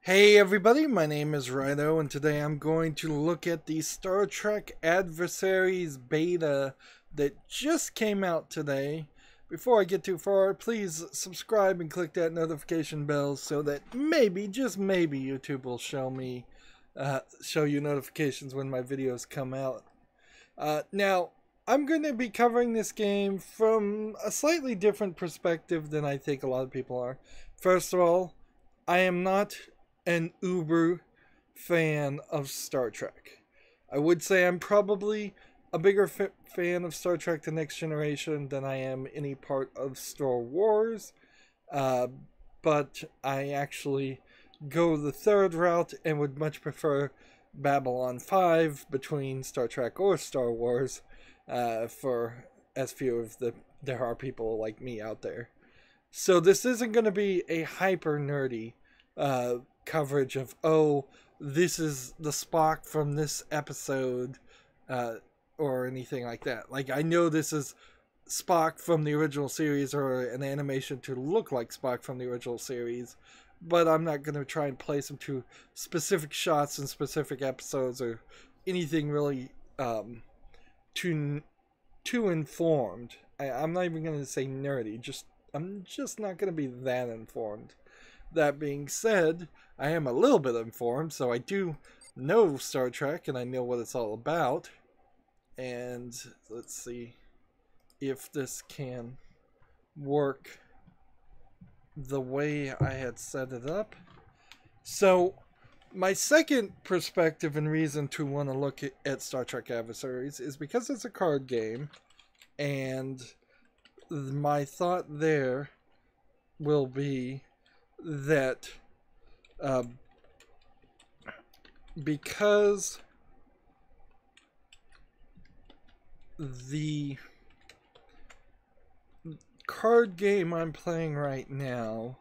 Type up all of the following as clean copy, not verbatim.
Hey everybody, my name is Rydo, and today I'm going to look at the Star Trek Adversaries beta that just came out today. Before I get too far, please subscribe and click that notification bell so that maybe, just maybe, YouTube will show you notifications when my videos come out. Now, I'm going to be covering this game from a slightly different perspective than I think a lot of people are. First of all, I am not an uber fan of Star Trek. I would say I'm probably a bigger fan of Star Trek The Next Generation than I am any part of Star Wars. But I actually go the third route and would much prefer Babylon 5 between Star Trek or Star Wars, for as few of there are people like me out there. So this isn't going to be a hyper nerdy coverage of, oh, this is the Spock from this episode, or anything like that. Like, I know this is Spock from the original series, or an animation to look like Spock from the original series, but I'm not going to try and place them to specific shots in specific episodes or anything really too informed. I'm not even going to say nerdy. I'm just not going to be that informed. That being said, I am a little bit informed, so I do know Star Trek and I know what it's all about. And let's see if this can work the way I had set it up. So, my second perspective and reason to want to look at Star Trek Adversaries is because it's a card game, and my thought there will be that because the card game I'm playing right now,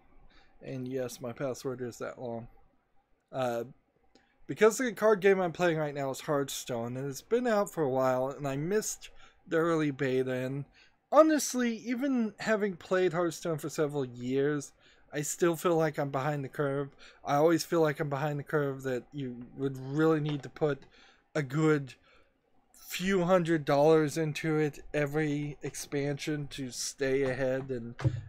and yes, my password is that long, because the card game I'm playing right now is Hearthstone, and it's been out for a while, and I missed the early beta, and honestly, even having played Hearthstone for several years, I still feel like I'm behind the curve. I always feel like I'm behind the curve, that you would really need to put a good few $100s into it every expansion to stay ahead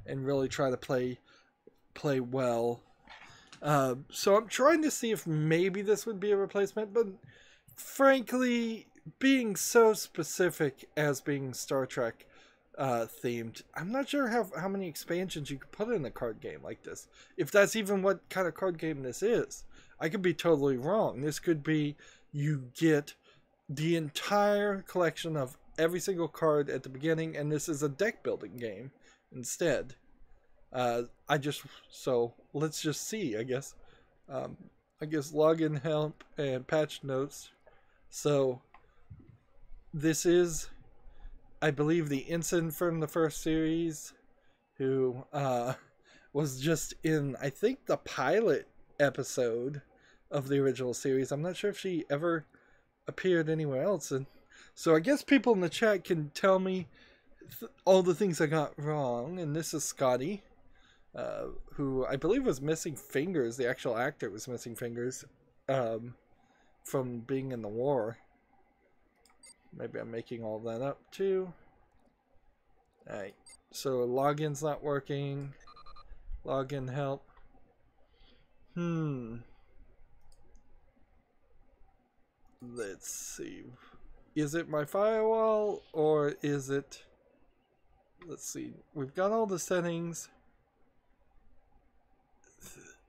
and really try to play well. So I'm trying to see if maybe this would be a replacement, but frankly, being so specific as being Star Trek themed, I'm not sure how many expansions you could put in a card game like this, if that's even what kind of card game this is. I could be totally wrong. This could be you get the entire collection of every single card at the beginning, and this is a deck building game instead. So let's just see, I guess. I guess login help and patch notes. So this is, I believe, the ensign from the first series, who was just in, I think, the pilot episode of the original series. I'm not sure if she ever appeared anywhere else. And so I guess people in the chat can tell me all the things I got wrong. And this is Scotty, who I believe was missing fingers. The actual actor was missing fingers from being in the war. Maybe I'm making all that up too. Alright, so login's not working. Login help. Let's see. Is it my firewall, or is it... Let's see. We've got all the settings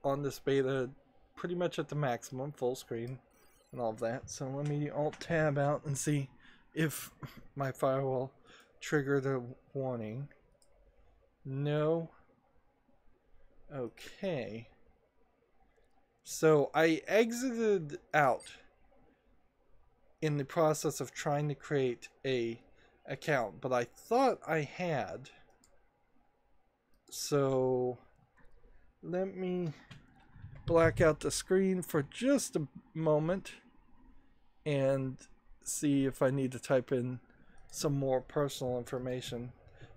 on this beta pretty much at the maximum, full screen and all of that. So let me Alt-Tab out and see if my firewall triggered a warning. No. Okay. So I exited out in the process of trying to create a account, but I thought I had. So let me black out the screen for just a moment and see if I need to type in some more personal information.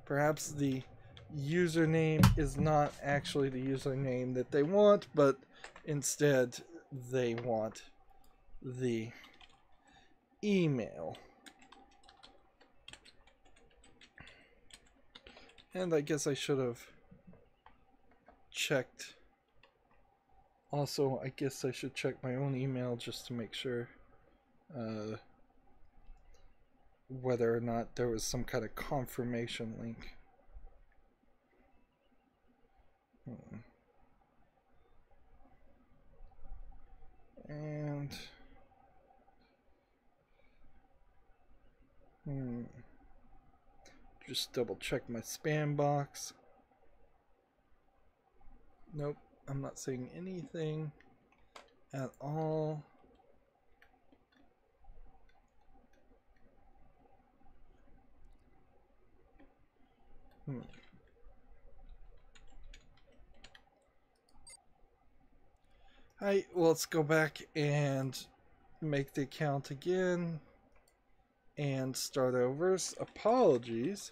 Perhaps the username is not actually the username that they want, but instead they want the email. And I guess I should have checked. Also, I guess I should check my own email just to make sure whether or not there was some kind of confirmation link. And just double check my spam box. Nope, I'm not seeing anything at all. Alright, well, let's go back and make the account again and start over. Apologies.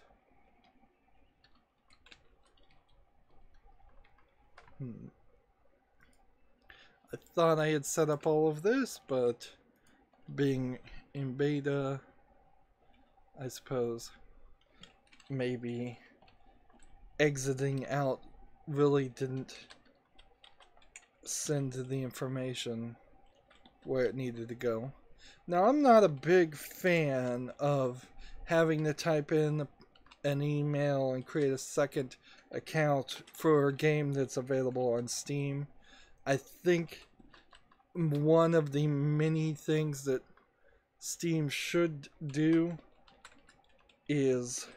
I thought I had set up all of this, but being in beta, I suppose maybe exiting out really didn't send the information where it needed to go. Now, I'm not a big fan of having to type in an email and create a second account for a game that's available on Steam. I think one of the many things that Steam should do is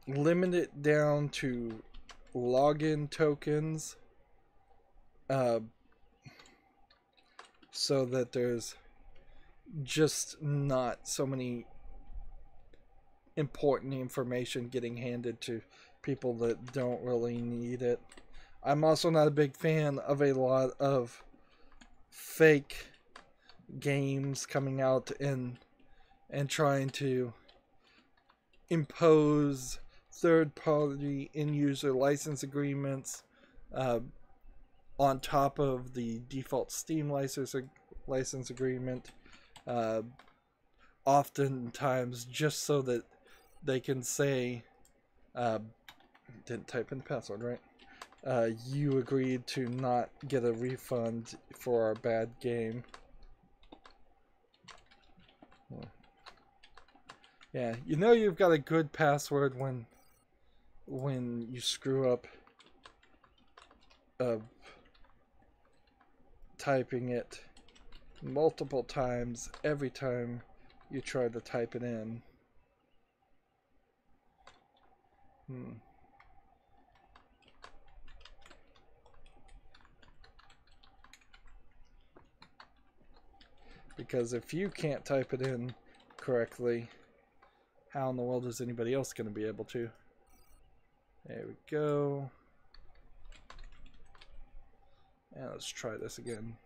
limit it down to login tokens, so that there's just not so many important information getting handed to people that don't really need it. I'm also not a big fan of a lot of fake games coming out and trying to impose third-party end-user license agreements on top of the default Steam license agreement, oftentimes just so that they can say, didn't type in the password, right? You agreed to not get a refund for our bad game. Yeah, you know you've got a good password when you screw up typing it multiple times every time you try to type it in. Because if you can't type it in correctly, how in the world is anybody else going to be able to? There we go. And let's try this again.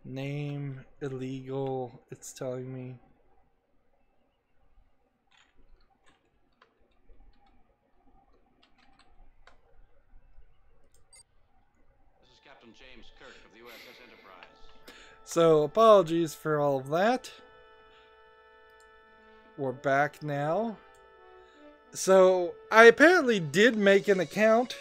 Name illegal, it's telling me. This is Captain James Kirk of the USS Enterprise. So, apologies for all of that. We're back now. So, I apparently did make an account.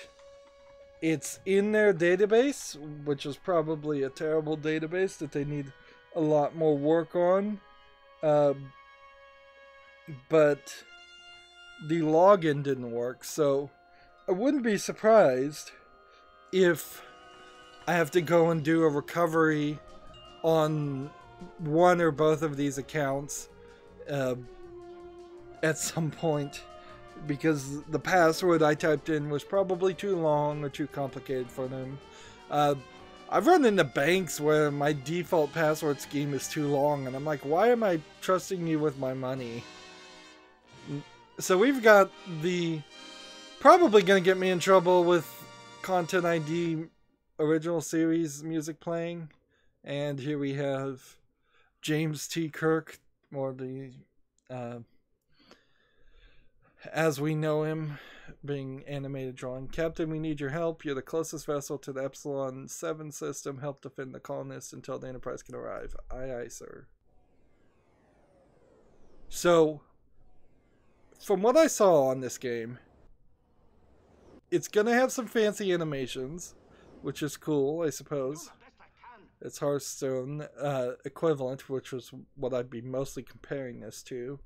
It's in their database, which is probably a terrible database that they need a lot more work on. But the login didn't work, so I wouldn't be surprised if I have to go and do a recovery on one or both of these accounts at some point, because the password I typed in was probably too long or too complicated for them. I've run into banks where my default password scheme is too long, and I'm like, why am I trusting you with my money? So we've got the... Probably gonna get me in trouble with Content ID original series music playing. And here we have James T. Kirk, or the... as we know him, being animated drawing. Captain, we need your help. You're the closest vessel to the Epsilon 7 system. Help defend the colonists until the Enterprise can arrive. Aye, aye, sir. So, from what I saw on this game, it's gonna have some fancy animations, which is cool, I suppose. It's Hearthstone equivalent, which was what I'd be mostly comparing this to.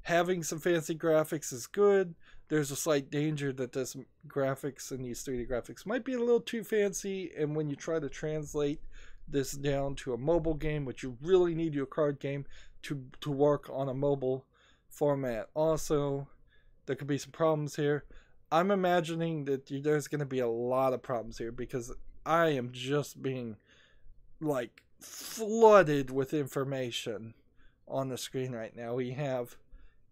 Having some fancy graphics is good. There's a slight danger that this graphics and these 3D graphics might be a little too fancy, and when you try to translate this down to a mobile game, which you really need your card game to work on a mobile format. Also, there could be some problems here. I'm imagining that there's going to be a lot of problems here because I am just being like flooded with information on the screen right now. We have,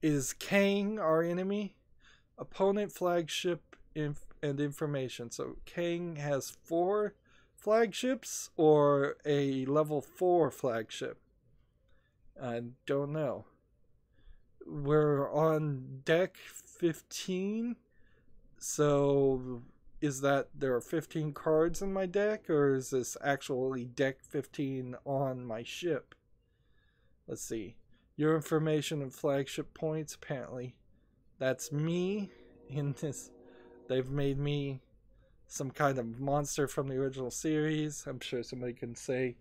is Kang our enemy? Opponent, flagship, and information. So Kang has 4 flagships or a level 4 flagship. I don't know. We're on deck 15. So is that there are 15 cards in my deck, or is this actually deck 15 on my ship? Let's see. Your information and flagship points, apparently. That's me in this. They've made me some kind of monster from the original series. I'm sure somebody can say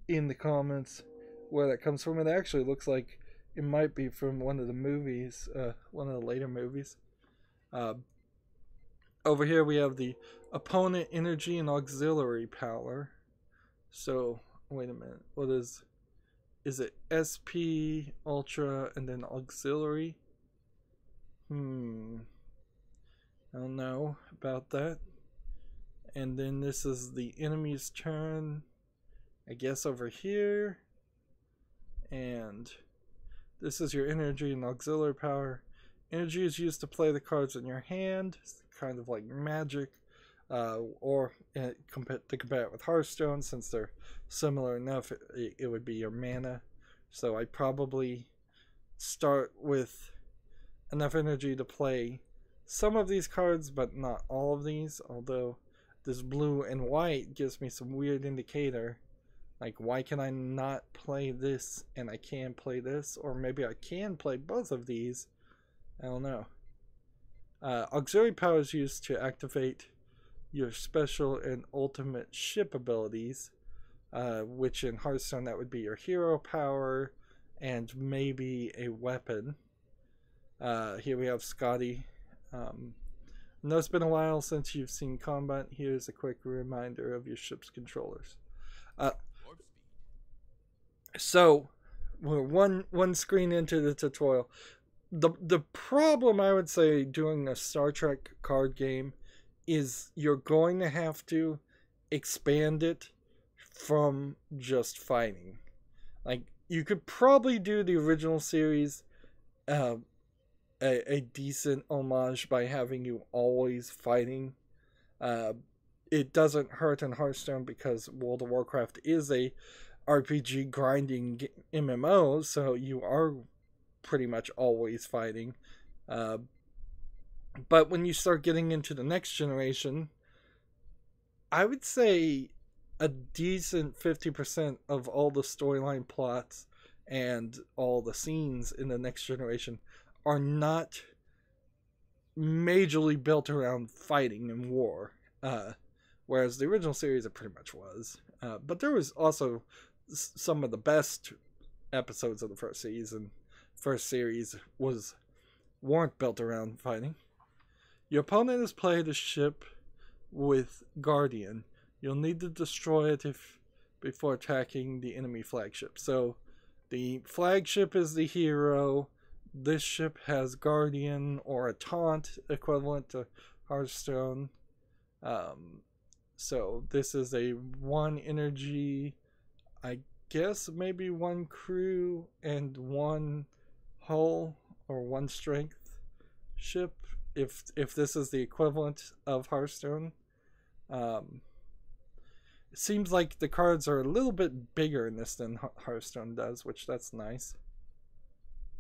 in the comments where that comes from. It actually looks like it might be from one of the movies, one of the later movies. Over here we have the opponent energy and auxiliary power. So, wait a minute. What is it SP, Ultra, and then auxiliary? I don't know about that. And then this is the enemy's turn, I guess, over here. And this is your energy and auxiliary power. Energy is used to play the cards in your hand. It's kind of like magic. Or to compare it with Hearthstone, since they're similar enough, it would be your mana. So I probably start with enough energy to play some of these cards, but not all of these. Although this blue and white gives me some weird indicator. Like, why can I not play this and I can play this? Or maybe I can play both of these. I don't know. Auxiliary power is used to activate your special and ultimate ship abilities, which in Hearthstone that would be your hero power and maybe a weapon. Here we have Scotty. I know it's been a while since you've seen combat. Here's a quick reminder of your ship's controllers. So we're one screen into the tutorial. The problem, I would say, doing a Star Trek card game is you're going to have to expand it from just fighting. Like, you could probably do the original series a decent homage by having you always fighting. It doesn't hurt in Hearthstone because World of Warcraft is a RPG grinding MMO, so you are pretty much always fighting. But when you start getting into the next generation, I would say a decent 50% of all the storyline plots and all the scenes in the next generation are not majorly built around fighting and war. Whereas the original series, it pretty much was. But there was also some of the best episodes of the first series weren't built around fighting. Your opponent has played a ship with Guardian. You'll need to destroy it before attacking the enemy flagship. So the flagship is the hero. This ship has Guardian or a taunt equivalent to Hearthstone. So this is a 1 energy, I guess maybe 1 crew and 1 hull or 1 strength ship, if this is the equivalent of Hearthstone. It seems like the cards are a little bit bigger in this than Hearthstone does, which that's nice.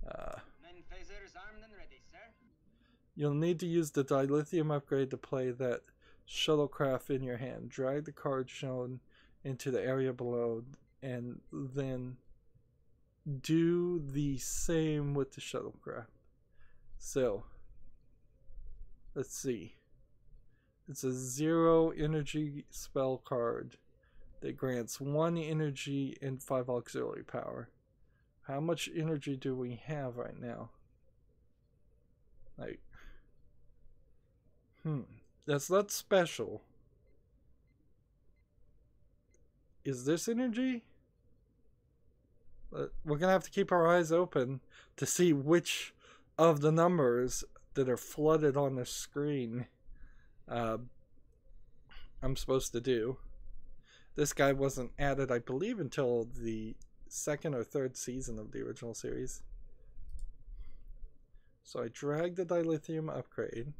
Men phasers armed and ready, sir. You'll need to use the dilithium upgrade to play that shuttlecraft in your hand. Drag the card shown into the area below and then do the same with the shuttlecraft. So, let's see. It's a 0 energy spell card that grants 1 energy and 5 auxiliary power. How much energy do we have right now? Like, that's not special. Is this energy? We're gonna have to keep our eyes open to see which of the numbers that are flooded on the screen I'm supposed to do. This guy wasn't added, I believe, until the 2nd or 3rd season of the original series. So I dragged the dilithium upgrade,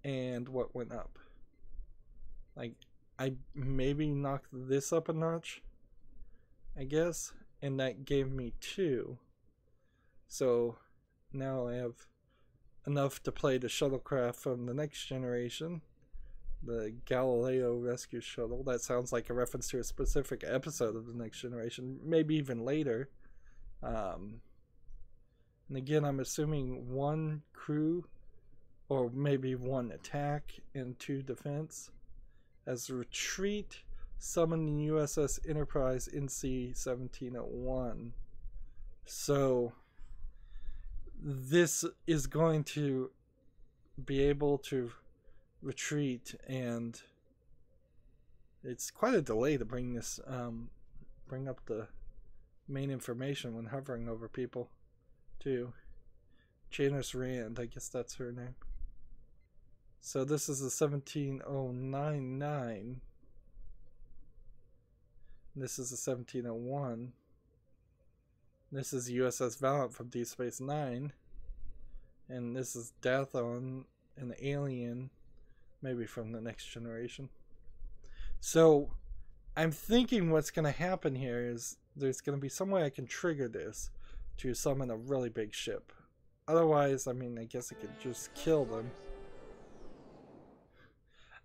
and what went up? Like, I maybe knocked this up a notch, I guess, and that gave me 2. So now I have enough to play the shuttlecraft from the next generation, the Galileo Rescue Shuttle. That sounds like a reference to a specific episode of the next generation, maybe even later. And again, I'm assuming 1 crew, or maybe 1 attack and 2 defense. As retreat, summon the USS Enterprise NC 1701. So this is going to be able to retreat, and it's quite a delay to bring this bring up the main information when hovering over people too. Janice Rand, I guess that's her name. So this is a 17099. This is a 1701. This is USS Valiant from Deep Space Nine. And this is Dathon, an alien, maybe from the next generation. So I'm thinking what's going to happen here is there's going to be some way I can trigger this to summon a really big ship. Otherwise, I mean, I guess I could just kill them.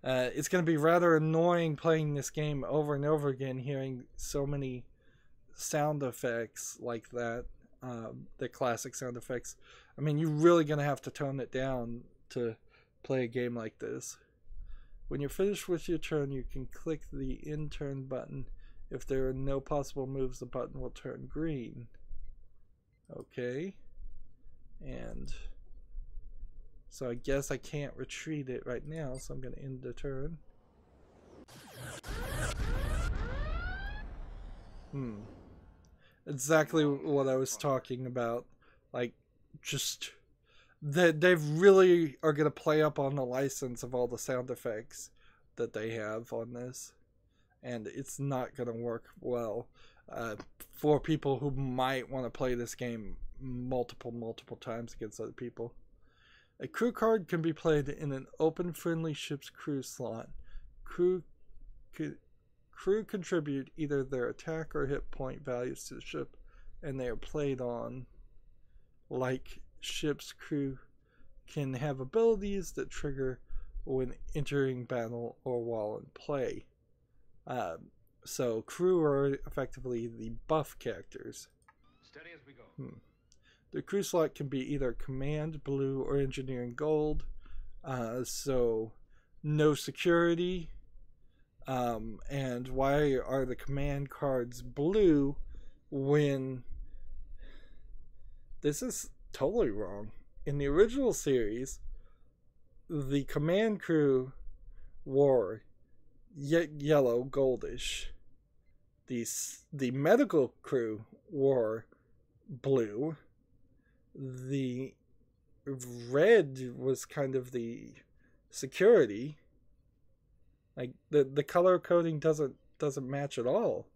It's going to be rather annoying playing this game over and over again, hearing so many sound effects like that, the classic sound effects. I mean, you're really going to have to tone it down to play a game like this. When you're finished with your turn, you can click the end turn button. If there are no possible moves, the button will turn green. Okay. And so I guess I can't retreat it right now, so I'm going to end the turn. Exactly what I was talking about. Like, just they really are going to play up on the license of all the sound effects that they have on this, and it's not going to work well for people who might want to play this game multiple times against other people. A crew card can be played in an open friendly ship's crew slot. Crew contribute either their attack or hit point values to the ship, and they are played on. Like ship's crew can have abilities that trigger when entering battle or while in play. So crew are effectively the buff characters. Steady as we go. The crew slot can be either command blue or engineering gold. So no security. And why are the command cards blue when this is totally wrong? In the original series, the command crew wore yellow, goldish. The medical crew wore blue. The red was kind of the security, Like the color coding doesn't match at all,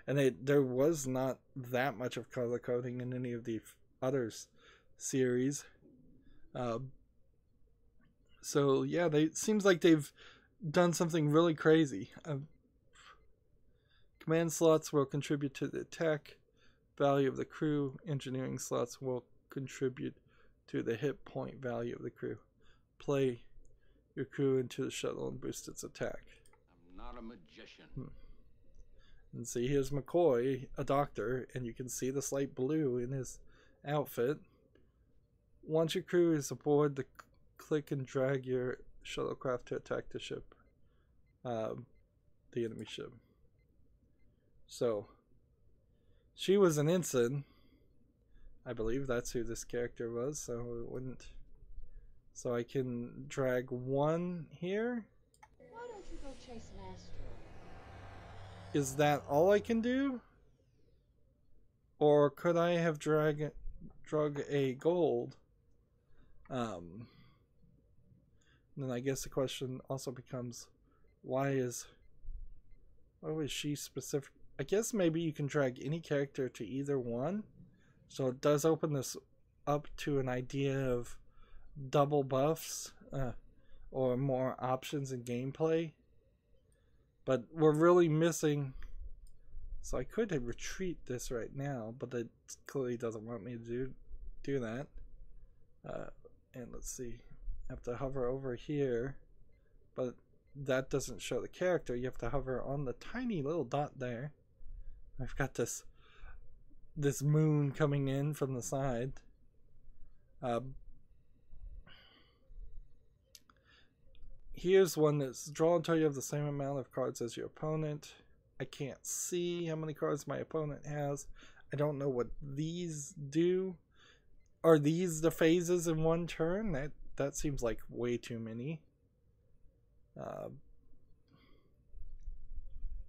and there was not that much of color coding in any of the others series. So yeah, it seems like they've done something really crazy. Command slots will contribute to the attack value of the crew. Engineering slots will contribute to the hit point value of the crew. Play your crew into the shuttle and boost its attack. I'm not a magician. And see, here's McCoy, a doctor, and you can see the slight blue in his outfit. Once your crew is aboard, click and drag your shuttlecraft to attack the ship, the enemy ship. So, she was an ensign. I believe that's who this character was, so it wouldn't. So I can drag one here. Why don't you go chase an asteroid? Is that all I can do? Or could I have drug a gold? Then I guess the question also becomes, why was she specific? I guess maybe you can drag any character to either one. So it does open this up to an idea of double buffs or more options in gameplay. But we're really missing. So I could retreat this right now, but it clearly doesn't want me to do that. And let's see. I have to hover over here, but that doesn't show the character. You have to hover on the tiny little dot there. I've got this moon coming in from the side. Here's one that's draw until you have the same amount of cards as your opponent. I can't see how many cards my opponent has. I don't know what these do. Are these the phases in one turn? That seems like way too many.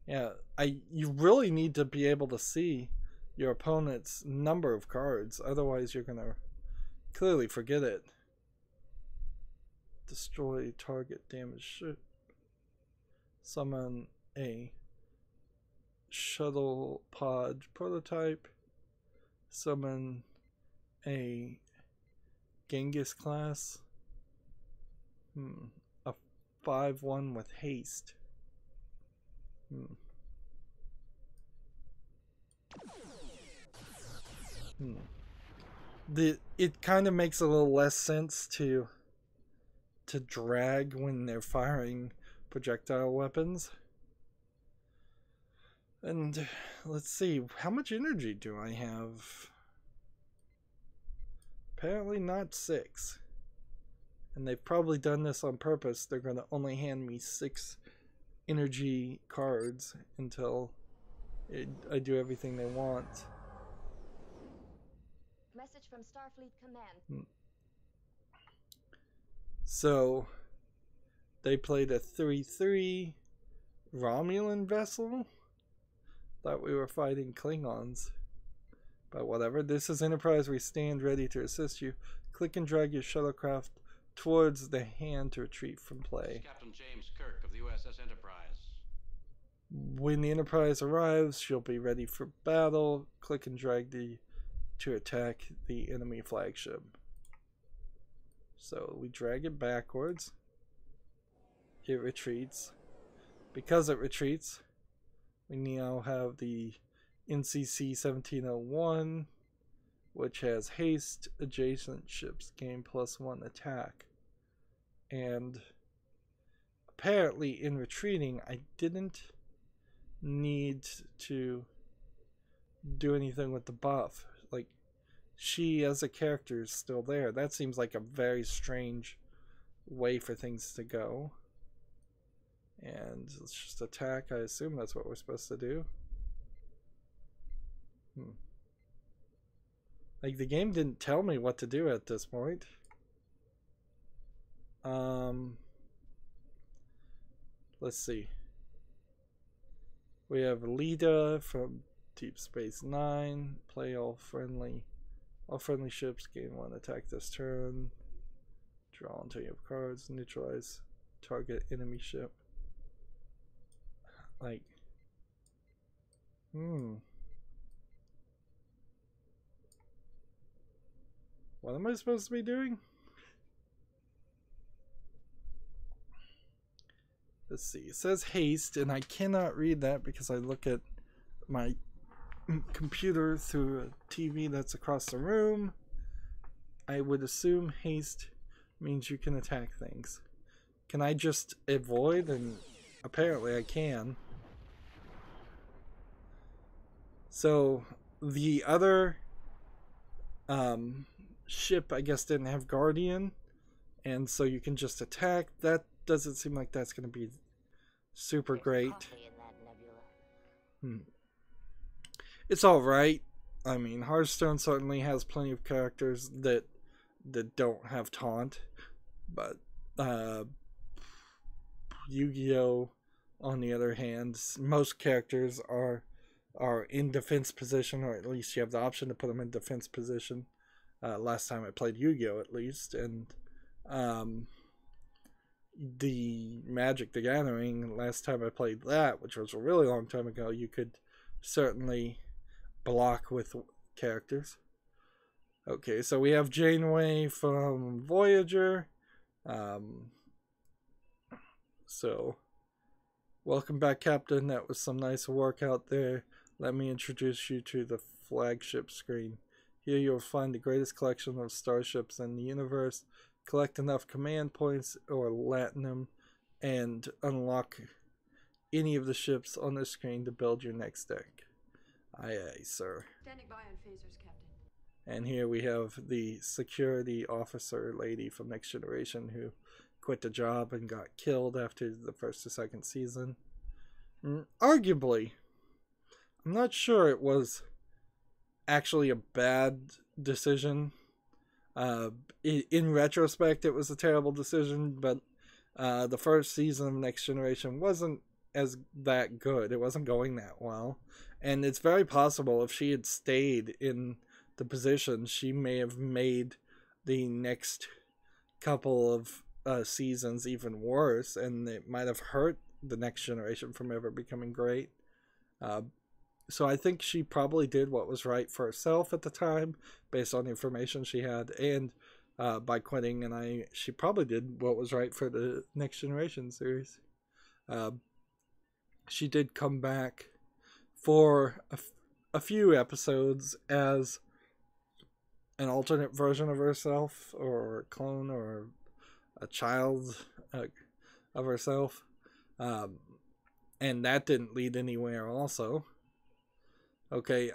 Yeah, you really need to be able to see your opponent's number of cards, otherwise you're gonna clearly forget it. Destroy target, damage ship. Summon a shuttle pod prototype. Summon a Genghis class. A 5/1 with haste. It kind of makes a little less sense to drag when they're firing projectile weapons. And let's see, how much energy do I have? Apparently not 6. And they've probably done this on purpose. They're going to only hand me 6 energy cards until I do everything they want. Message from Starfleet Command. So they played a 3/3 Romulan vessel. Thought we were fighting Klingons. But whatever. This is Enterprise. We stand ready to assist you. Click and drag your shuttlecraft towards the hand to retreat from play. Captain James Kirk of the USS Enterprise. When the Enterprise arrives, she'll be ready for battle. Click and drag to attack the enemy flagship. So we drag it backwards. It retreats. Because it retreats, we now have the NCC 1701, which has haste, adjacent ships gain +1 attack. And apparently in retreating, I didn't need to do anything with the buff. Like, she as a character is still there. That seems like a very strange way for things to go. And let's just attack. I assume that's what we're supposed to do. Like, the game didn't tell me what to do at this point. Let's see. We have Lyda from Deep Space Nine. Play all friendly ships. Gain 1 attack this turn. Draw until you have cards. Neutralize target enemy ship. Like, what am I supposed to be doing? Let's see. It says haste, and I cannot read that because I look at my computer through a TV that's across the room. I would assume haste means you can attack things. Can I just avoid? And apparently I can. So the other ship, I guess, didn't have Guardian, and so you can just attack. That doesn't seem like that's going to be super great. It's alright. I mean, Hearthstone certainly has plenty of characters that don't have taunt, but Yu-Gi-Oh! On the other hand, most characters are in defense position, or at least you have the option to put them in defense position. Last time I played Yu-Gi-Oh! At least, and the Magic the Gathering, last time I played that, which was a really long time ago, you could certainly block with characters. Okay, so we have Janeway from Voyager. So, welcome back, Captain. That was some nice work out there. Let me introduce you to the flagship screen. Here you'll find the greatest collection of starships in the universe. Collect enough command points or Latinum and unlock any of the ships on the screen to build your next deck. Aye, aye, sir. Standing by on phasers, Captain. And here we have the security officer lady from Next Generation who quit the job and got killed after the first or second season. Arguably, I'm not sure it was actually a bad decision. In retrospect, it was a terrible decision, but the first season of Next Generation wasn't that good. It wasn't going that well. And it's very possible if she had stayed in the position, she may have made the next couple of seasons even worse, and it might have hurt the Next Generation from ever becoming great. So I think she probably did what was right for herself at the time, based on the information she had, and by quitting, and she probably did what was right for the Next Generation series. She did come back for a few episodes as an alternate version of herself, or a clone, or a child of herself, and that didn't lead anywhere also. Okay,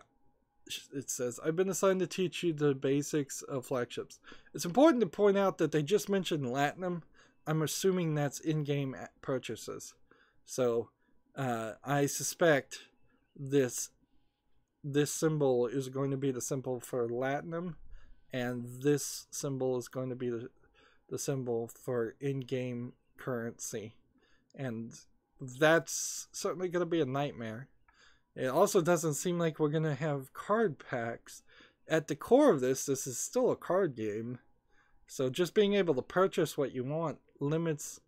it says, I've been assigned to teach you the basics of flagships. It's important to point out that they just mentioned Latinum. I'm assuming that's in-game purchases. So, I suspect this symbol is going to be the symbol for Latinum, and this symbol is going to be the symbol for in-game currency. And that's certainly going to be a nightmare. It also doesn't seem like we're going to have card packs. At the core of this is still a card game. So just being able to purchase what you want limits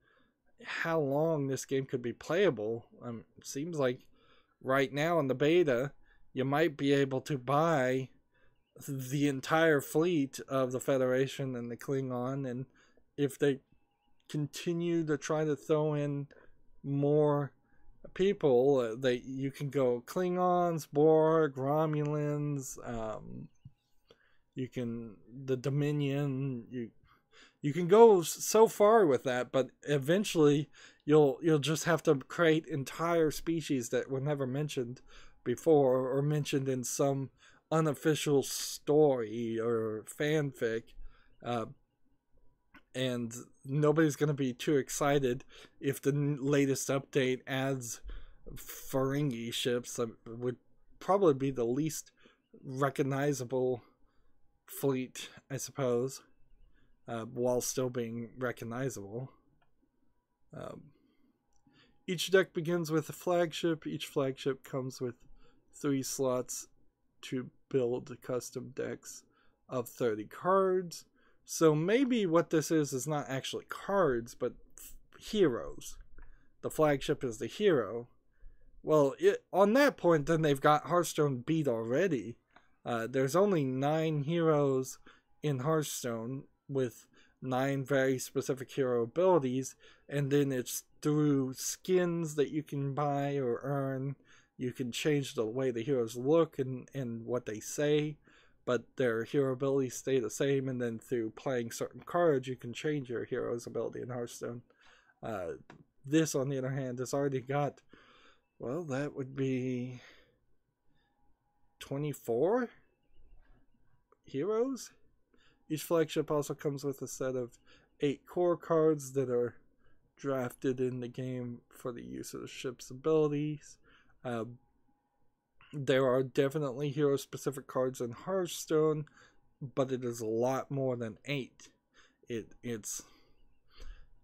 how long this game could be playable. It seems like right now in the beta, you might be able to buy the entire fleet of the Federation and the Klingon, and if they continue to try to throw in more people, you can go Klingons, Borg, Romulans, the Dominion, you can go so far with that, but eventually you'll just have to create entire species that were never mentioned before, or mentioned in some unofficial story or fanfic, and nobody's going to be too excited if the latest update adds Ferengi ships. That would probably be the least recognizable fleet, I suppose, while still being recognizable. Each deck begins with a flagship. Each flagship comes with 3 slots to build custom decks of 30 cards. So maybe what this is not actually cards, but heroes. The flagship is the hero, Well, on that point, then they've got Hearthstone beat already. There's only 9 heroes in Hearthstone with 9 very specific hero abilities, and then it's through skins that you can buy or earn. You can change the way the heroes look and what they say, but their hero abilities stay the same, and then through playing certain cards, you can change your hero's ability in Hearthstone. This, on the other hand, has already got, well, that would be 24 heroes. Each flagship also comes with a set of 8 core cards that are drafted in the game for the use of the ship's abilities. There are definitely hero-specific cards in Hearthstone, but it is a lot more than 8. It's,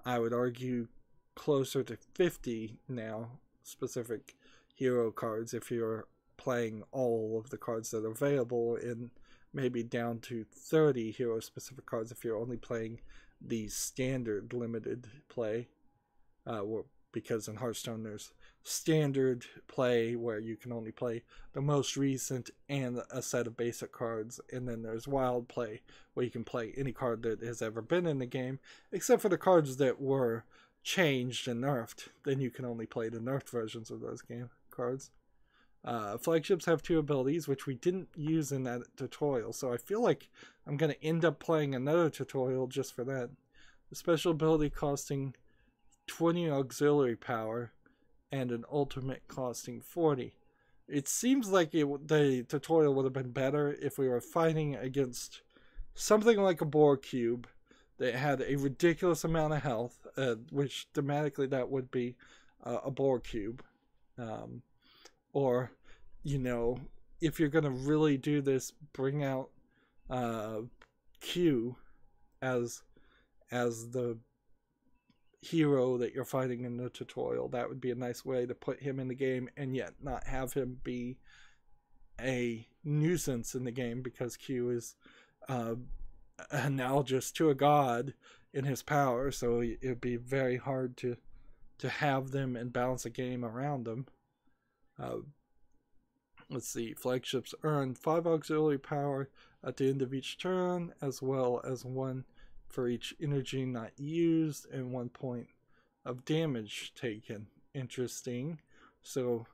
I would argue, closer to 50 now, specific hero cards, if you're playing all of the cards that are available, and maybe down to 30 hero-specific cards if you're only playing the standard limited play. Because in Hearthstone there's standard play where you can only play the most recent and a set of basic cards, and then there's wild play where you can play any card that has ever been in the game except for the cards that were changed and nerfed. Then you can only play the nerfed versions of those game cards. Flagships have 2 abilities which we didn't use in that tutorial, so I feel like I'm going to end up playing another tutorial just for that. The special ability costing 20 auxiliary power and an ultimate costing 40. It seems like the tutorial would have been better if we were fighting against something like a boar cube that had a ridiculous amount of health, which thematically that would be a boar cube. Or, you know, if you're going to really do this, bring out Q as the hero that you're fighting in the tutorial. That would be a nice way to put him in the game and yet not have him be a nuisance in the game, because Q is analogous to a god in his power, so it would be very hard to have them and balance a game around them. Let's see, flagships earn 5 auxiliary power at the end of each turn, as well as 1 for each energy not used and 1 point of damage taken. Interesting. So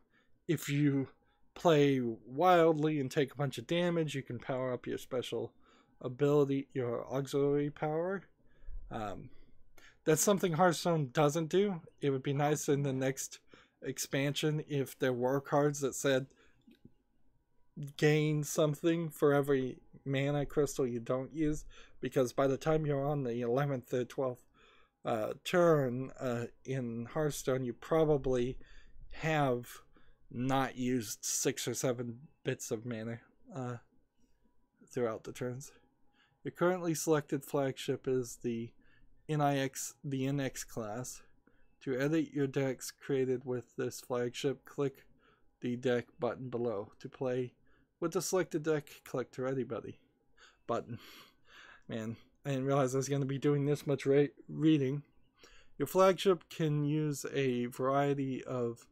if you play wildly and take a bunch of damage, you can power up your special ability, your auxiliary power. That's something Hearthstone doesn't do. It would be nice in the next expansion if there were cards that said gain something for every mana crystal you don't use, because by the time you're on the 11th or 12th turn in Hearthstone, you probably have not used 6 or 7 bits of mana throughout the turns. Your currently selected flagship is the NX class. To edit your decks created with this flagship, click the deck button below. To play with the selected deck, click the Ready Buddy button. Man, I didn't realize I was going to be doing this much reading. Your flagship can use a variety of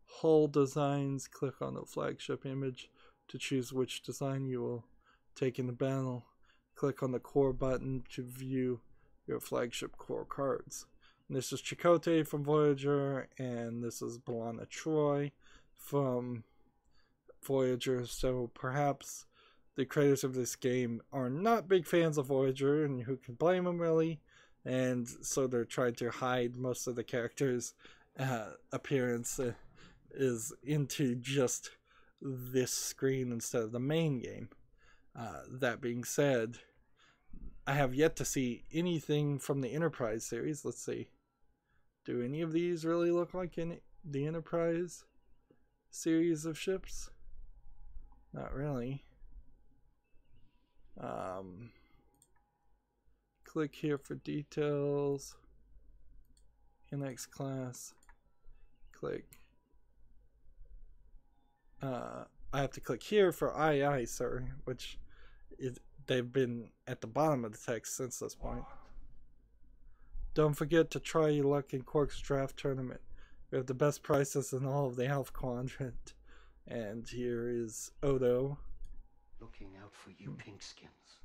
hull designs. Click on the flagship image to choose which design you will take in the battle. Click on the core button to view your flagship core cards. And this is Chakotay from Voyager, and this is Balana Troy from Voyager. So perhaps the creators of this game are not big fans of Voyager, and who can blame them, really? And so they're trying to hide most of the characters' appearance is into just this screen instead of the main game. That being said, I have yet to see anything from the Enterprise series. Let's see. Do any of these really look like the Enterprise series of ships? Not really. Click here for details. NX class. Click. I have to click here for aye, sir, which they've been at the bottom of the text since this point. Don't forget to try your luck in Quark's draft tournament. We have the best prices in all of the Alpha Quadrant. And here is Odo. Looking out for you pinkskins.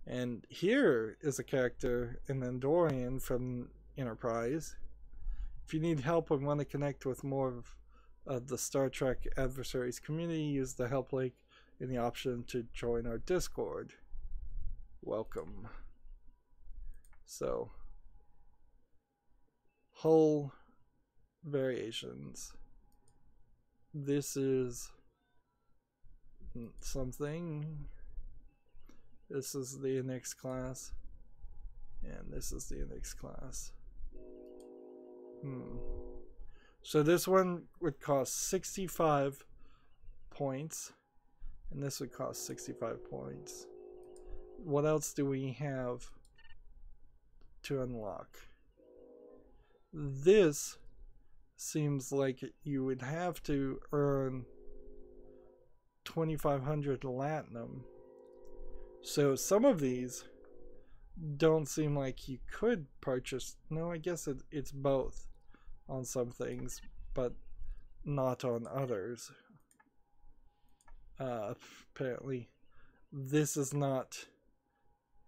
And here is a character, an Andorian from Enterprise. If you need help and want to connect with more of the Star Trek Adversaries community, use the help link in the option to join our Discord. Welcome. So, hull variations. This is something. This is the NX class. And this is the NX class. So this one would cost 65 points. And this would cost 65 points. What else do we have to unlock? This seems like you would have to earn 2,500 Latinum. So some of these don't seem like you could purchase. No, I guess it's both on some things, but not on others. Apparently this is not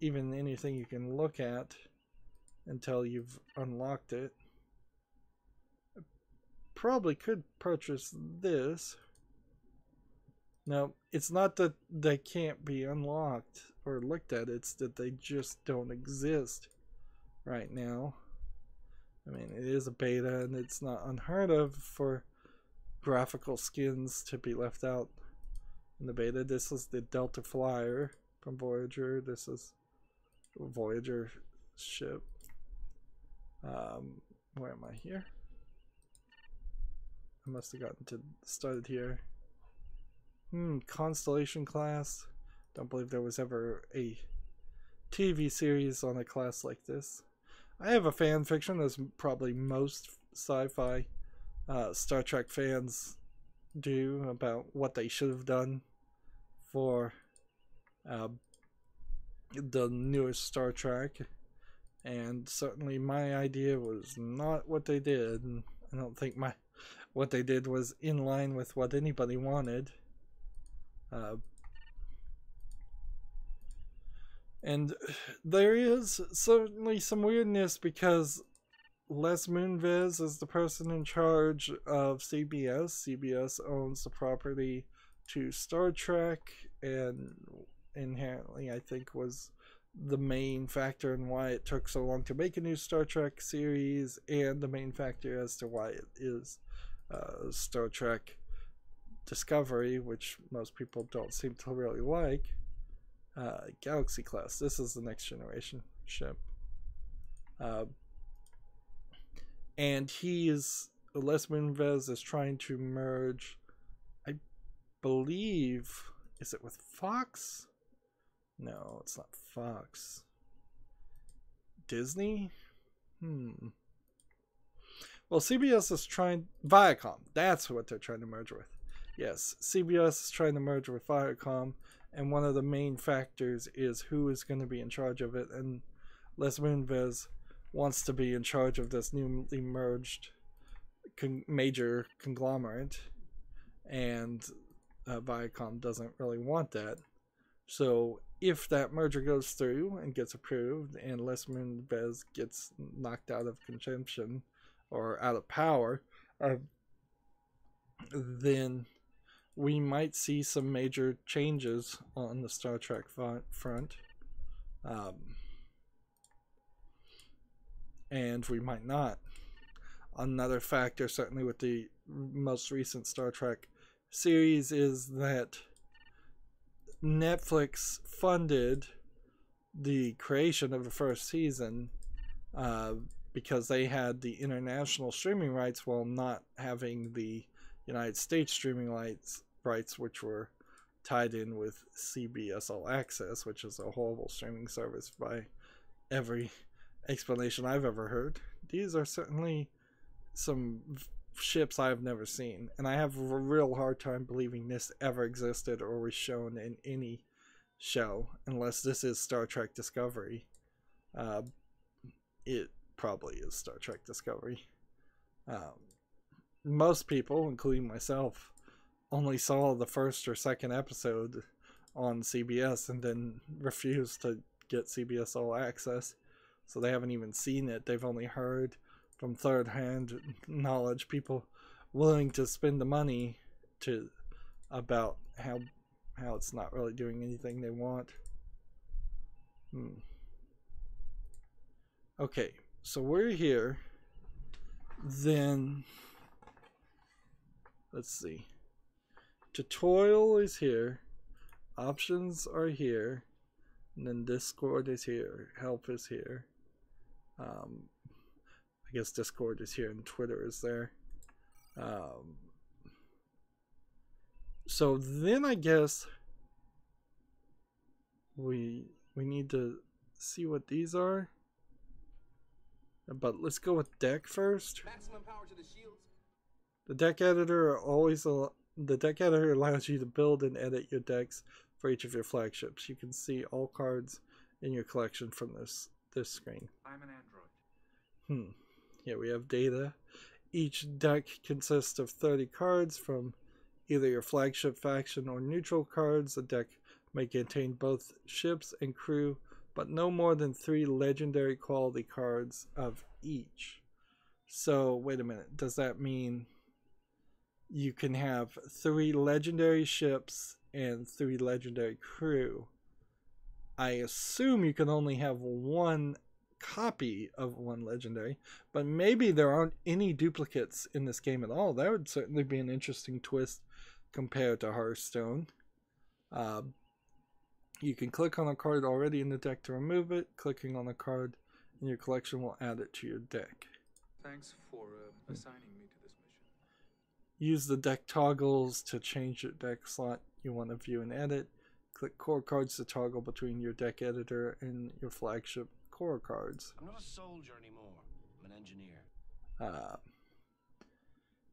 even anything you can look at until you've unlocked it. I probably could purchase this. Now, it's not that they can't be unlocked or looked at, it's that they just don't exist right now. I mean, it is a beta and it's not unheard of for graphical skins to be left out in the beta. This is the Delta Flyer from Voyager. This is a Voyager ship. Where am I here? I must have gotten started here. Constellation class. Don't believe there was ever a TV series on a class like this. I have a fan fiction, as probably most sci-fi Star Trek fans do, about what they should have done for the newest Star Trek. And certainly my idea was not what they did. And I don't think what they did was in line with what anybody wanted. And there is certainly some weirdness because Les Moonves is the person in charge of CBS. CBS owns the property to Star Trek, and inherently I think was the main factor in why it took so long to make a new Star Trek series, and the main factor as to why it is Star Trek Discovery, which most people don't seem to really like. Galaxy class. This is the next generation ship. And Les Moonves is trying to merge, I believe, is it with Fox? No, it's not Fox. Disney? Well, CBS is trying, Viacom, that's what they're trying to merge with. Yes, CBS is trying to merge with Viacom, and one of the main factors is who is going to be in charge of it, and Les Moonves wants to be in charge of this newly merged major conglomerate, and Viacom doesn't really want that. So if that merger goes through and gets approved, and Les Moonves gets knocked out of contention or out of power, then we might see some major changes on the Star Trek front. And we might not. Another factor, certainly with the most recent Star Trek series, is that Netflix funded the creation of the first season because they had the international streaming rights while not having the United States streaming rights, which were tied in with CBS All Access, which is a horrible streaming service by every explanation I've ever heard. These are certainly some ships I've never seen, and I have a real hard time believing this ever existed or was shown in any show, unless this is Star Trek Discovery. It probably is Star Trek Discovery. most people, including myself, only saw the first or second episode on CBS and then refused to get CBS All Access. So they haven't even seen it. They've only heard from third-hand knowledge, people willing to spend the money about how it's not really doing anything they want. Okay, so we're here. Then let's see. Tutorial is here. Options are here. And then Discord is here. Help is here. I guess Discord is here and Twitter is there. So then I guess we need to see what these are. But let's go with deck first. Maximum power to the shields. The deck editor allows you to build and edit your decks for each of your flagships. You can see all cards in your collection from this screen. I'm an android. Here we have data. Each deck consists of 30 cards from either your flagship, faction, or neutral cards. The deck may contain both ships and crew, but no more than 3 legendary quality cards of each. So, wait a minute. Does that mean you can have 3 legendary ships and 3 legendary crew? I assume you can only have 1 copy of 1 legendary, but maybe there aren't any duplicates in this game at all. That would certainly be an interesting twist compared to Hearthstone. You can click on a card already in the deck to remove it. Clicking on a card in your collection will add it to your deck. Thanks for assigning me to this mission. Use the deck toggles to change your deck slot you want to view and edit. Click core cards to toggle between your deck editor and your flagship core cards. I'm not a soldier anymore. I'm an engineer.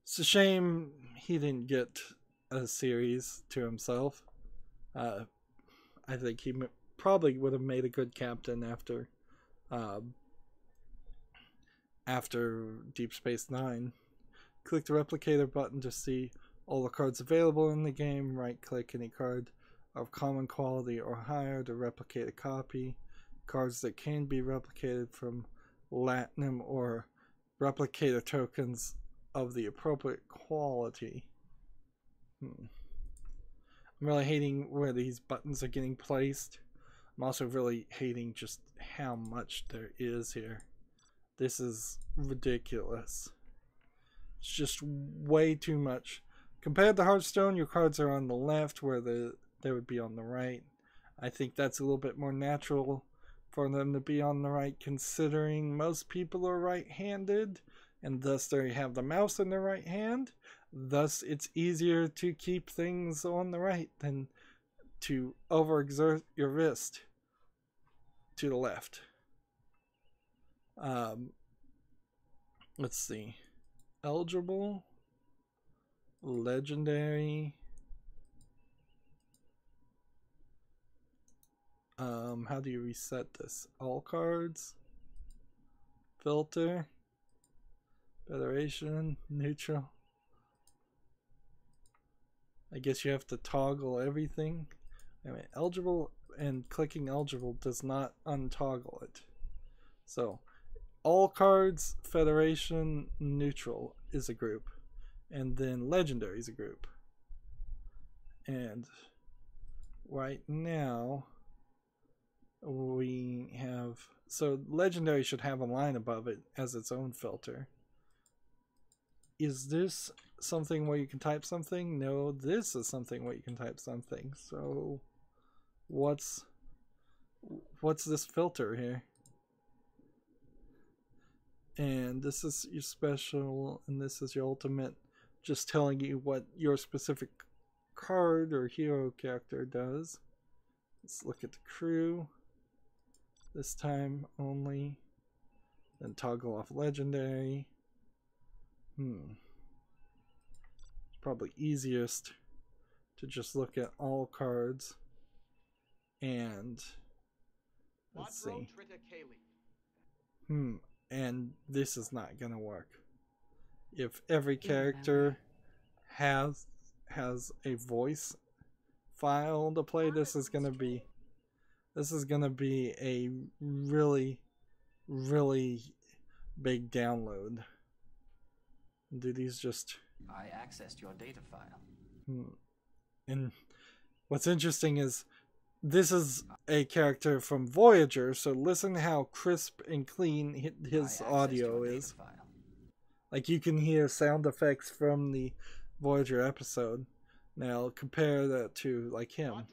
It's a shame he didn't get a series to himself. I think he probably would have made a good captain after Deep Space Nine. Click the replicator button to see all the cards available in the game. Right click any card of common quality or higher to replicate a copy. Cards that can be replicated from Latinum or replicator tokens of the appropriate quality. I'm really hating where these buttons are getting placed. I'm also really hating just how much there is here. This is ridiculous. It's just way too much. Compared to Hearthstone, your cards are on the left where they would be on the right. I think that's a little bit more natural for them to be on the right, considering most people are right-handed, and thus they have the mouse in their right hand. Thus, it's easier to keep things on the right than to overexert your wrist to the left. Let's see. Eligible, legendary. How do you reset this? All cards, filter, federation, neutral. I guess you have to toggle everything. I mean, eligible, and clicking eligible does not untoggle it. So, all cards, federation, neutral is a group, and then legendary is a group. And right now we have, so legendary should have a line above it as its own filter. Is this something where you can type something? No, this is something where you can type something. So what's this filter here? And this is your special, and this is your ultimate, just telling you what your specific card or hero character does. Let's look at the crew. This time only. Then toggle off legendary. It's probably easiest to just look at all cards. And let's see. And this is not gonna work. if every character has a voice file to play, this is gonna be a really big download. Do these just... I accessed your data file. And what's interesting is this is a character from Voyager, so listen how crisp and clean his audio is. Like, you can hear sound effects from the Voyager episode. Now compare that to like him.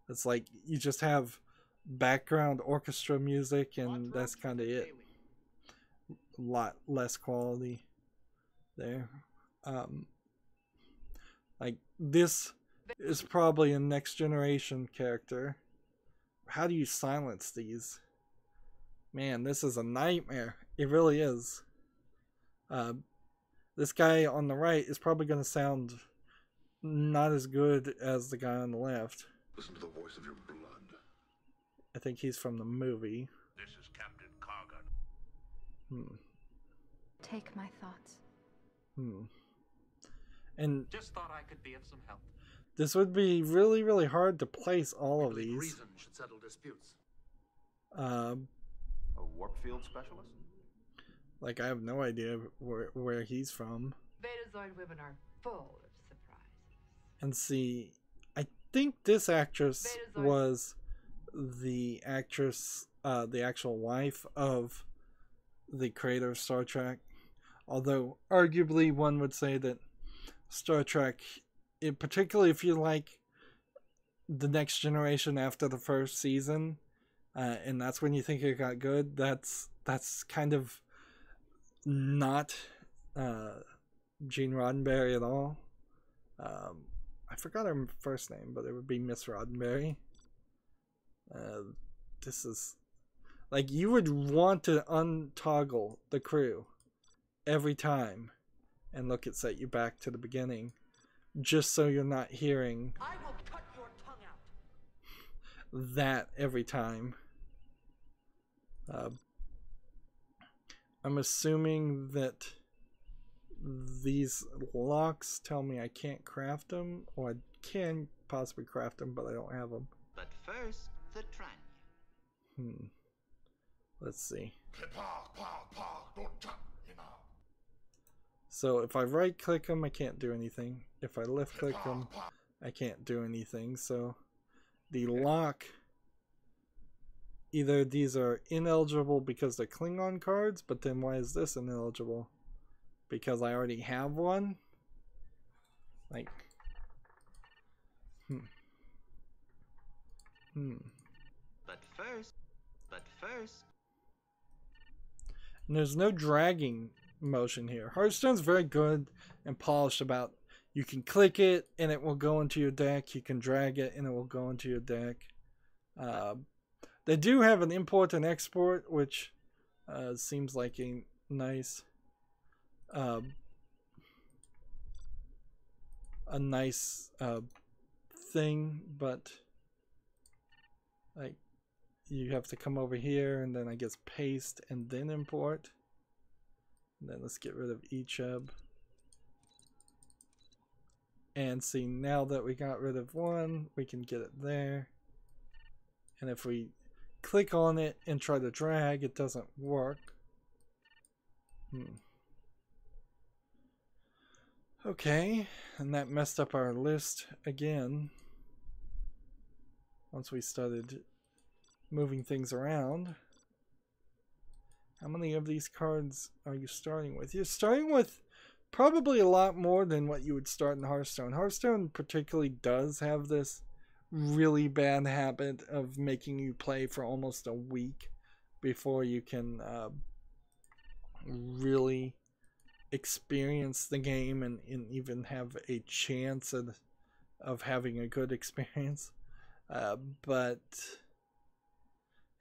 It's like you just have background orchestra music and that's kind of it. A lot less quality there. Like, this is probably a next generation character. How do you silence these? Man, this is a nightmare. It really is. This guy on the right is probably going to sound not as good as the guy on the left. Listen to the voice of your blood. I think he's from the movie. This is Captain Cargan. Take my thoughts. And Just thought I could be of some help. this would be really hard to place all of these. Reason should settle disputes. A warp field specialist? Like, I have no idea where he's from. Betazoid women are full of surprises. And see, I think this actress was the actress, the actual wife of the creator of Star Trek. Although, arguably, one would say that Star Trek, particularly if you like the Next Generation after the first season, and that's when you think it got good, that's kind of not Gene Roddenberry at all. I forgot her first name, but it would be Miss Roddenberry. This is like, you would want to untoggle the crew every time and look, it set you back to the beginning just so you're not hearing I will cut your tongue out. that every time. I'm assuming that these locks tell me I can't craft them, or I can possibly craft them, but I don't have them. But first, the Tranya. Let's see. So if I right click them, I can't do anything. If I left click them, I can't do anything. So the lock, either these are ineligible because they're Klingon cards, but then why is this ineligible? Because I already have one? Like, But first. And there's no dragging motion here. Hearthstone's very good and polished about, you can click it and it will go into your deck. You can drag it and it will go into your deck. They do have an import and export, which seems like a nice thing, but like, you have to come over here and then I guess paste and then import. And then let's get rid of eChub. And see, now that we got rid of one, we can get it there. And if we click on it and try to drag, it doesn't work. Okay, and that messed up our list again. Once we started moving things around. How many of these cards are you starting with? You're starting with probably a lot more than what you would start in Hearthstone. Hearthstone particularly does have this really bad habit of making you play for almost a week before you can really experience the game and even have a chance of having a good experience.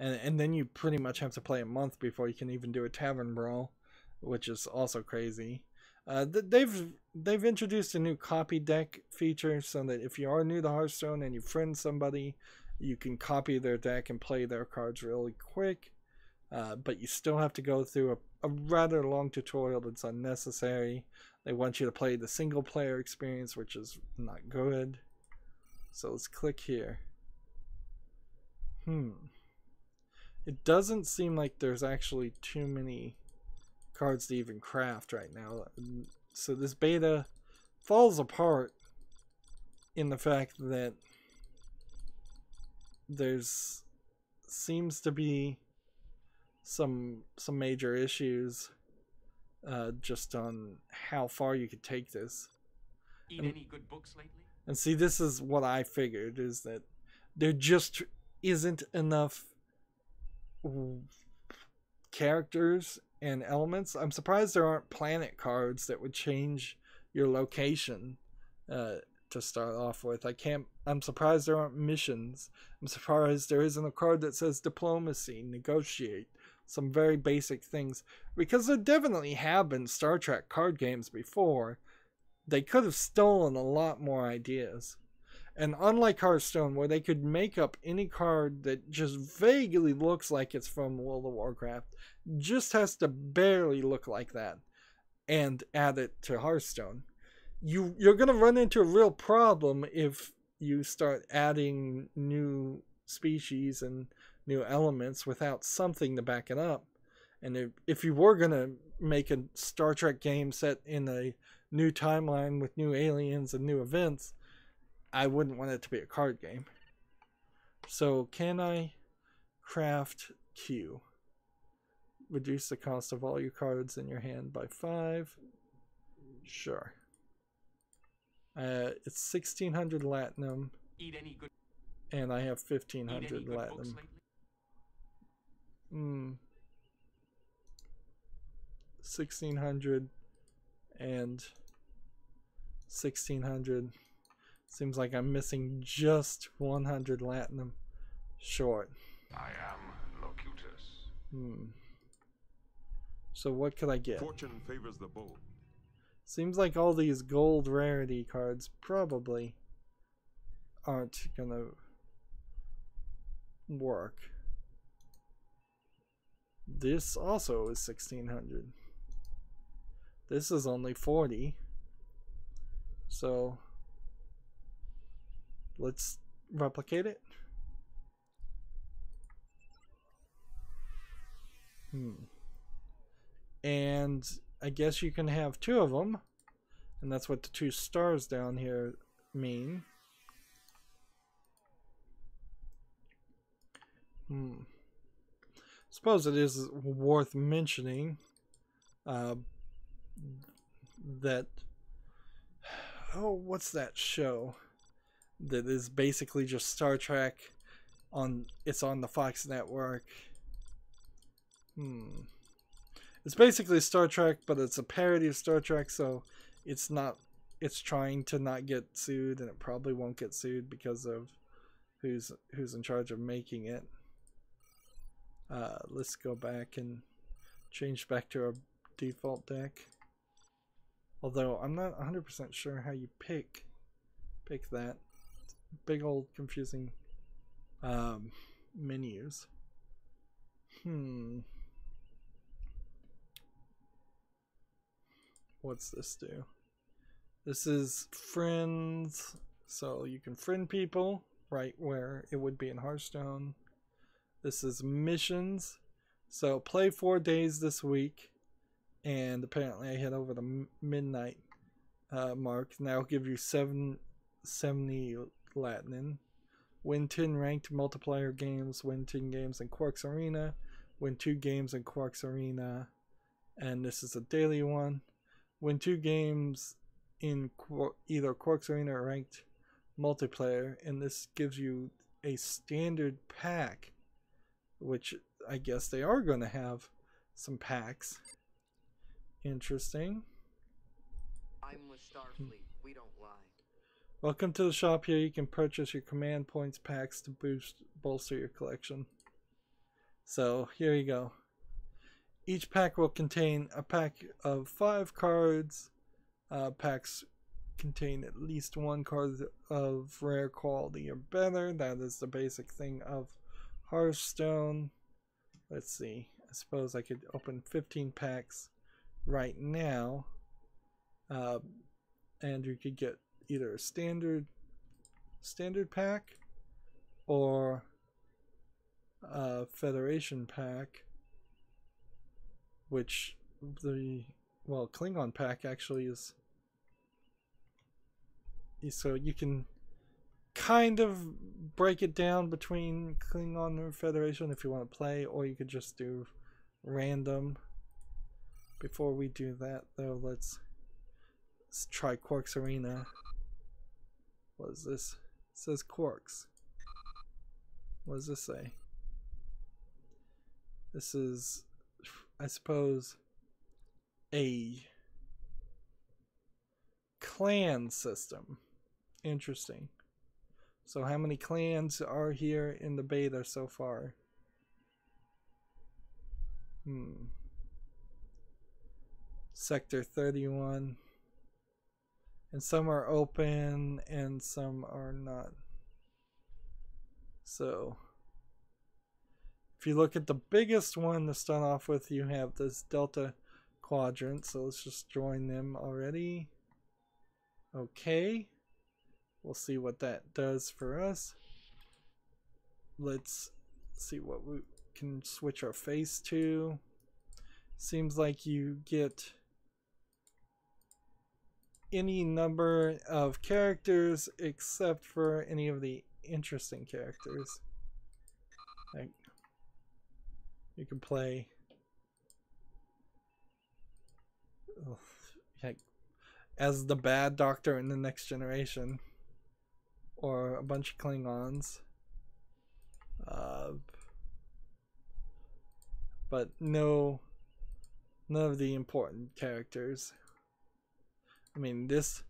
And then you pretty much have to play a month before you can even do a tavern brawl, which is also crazy. They've introduced a new copy deck feature so that if you are new to Hearthstone and you friend somebody, you can copy their deck and play their cards really quick. but you still have to go through a rather long tutorial that's unnecessary. They want you to play the single player experience, which is not good. So let's click here. It doesn't seem like there's actually too many cards to even craft right now. So this beta falls apart in the fact that there's seems to be some major issues just on how far you could take this. Any good books lately? And see, this is what I figured, is that there just isn't enough characters and elements. I'm surprised there aren't planet cards that would change your location to start off with. I'm surprised there aren't missions. I'm surprised there isn't a card that says diplomacy, negotiate, some very basic things, because there definitely have been Star Trek card games before. They could have stolen a lot more ideas. And unlike Hearthstone, where they could make up any card that just vaguely looks like it's from World of Warcraft, just has to barely look like that, and add it to Hearthstone, you're going to run into a real problem if you start adding new species and new elements without something to back it up. And if you were going to make a Star Trek game set in a new timeline with new aliens and new events, I wouldn't want it to be a card game. So can I craft Q? Reduce the cost of all your cards in your hand by 5. Sure. It's 1600 Latinum. Eat any good And I have 1500 Latinum. 1600 and 1600. Seems like I'm missing just 100 Latinum short. I am Locutus. So what could I get? Fortune favors the bold. Seems like all these gold rarity cards probably aren't gonna work. This also is 1600. This is only 40. So let's replicate it. And I guess you can have 2 of them, and that's what the 2 stars down here mean. Suppose it is worth mentioning that, what's that show that is basically just Star Trek it's on the Fox network. It's basically Star Trek, but it's a parody of Star Trek, so it's trying to not get sued, and it probably won't get sued because of who's in charge of making it. Let's go back and change back to our default deck. Although I'm not 100% sure how you pick that. Big old confusing menus. What's this do? This is friends, so you can friend people right where it would be in Hearthstone. This is missions, so play 4 days this week, and apparently I hit over the midnight mark. Now I'll give you 770 Latinum. Win 10 ranked multiplayer games, win 10 games in Quark's Arena, win 2 games in Quark's Arena, and this is a daily one. Win 2 games in either Quark's Arena or ranked multiplayer, and this gives you a standard pack, which I guess they are going to have some packs. Interesting. I'm with Starfleet. We don't lie. Welcome to the shop. Here you can purchase your command points packs to bolster your collection. So here you go. Each pack will contain a pack of 5 cards. Packs contain at least 1 card of rare quality or better. That is the basic thing of Hearthstone. Let's see. suppose I could open 15 packs right now, and you could get either a standard pack or a Federation pack, which Klingon pack actually is, so you can kind of break it down between Klingon and Federation if you want to play, or you could just do random. Before we do that though, let's try Quarks Arena. What is this? It says Quarks. What does this say? This is, I suppose, a clan system. Interesting. So how many clans are here in the beta so far? Sector 31. And some are open and some are not. So if you look at the biggest one to start off with, you have this Delta Quadrant. So let's just join them already. Okay. We'll see what that does for us. Let's see what we can switch our face to. Seems like you get any number of characters except for any of the interesting characters. Like, you can play like as the bad doctor in the Next Generation, or a bunch of Klingons, but none of the important characters. I mean, this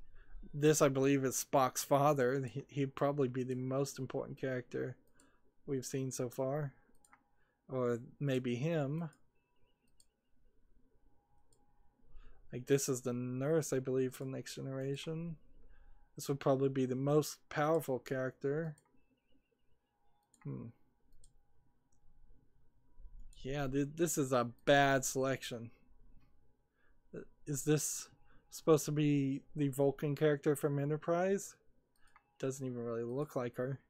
I believe is Spock's father. He'd probably be the most important character we've seen so far, or maybe him. Like, this is the nurse, I believe, from Next Generation. This would probably be the most powerful character. Yeah, this is a bad selection. Is this supposed to be the Vulcan character from Enterprise? Doesn't even really look like her.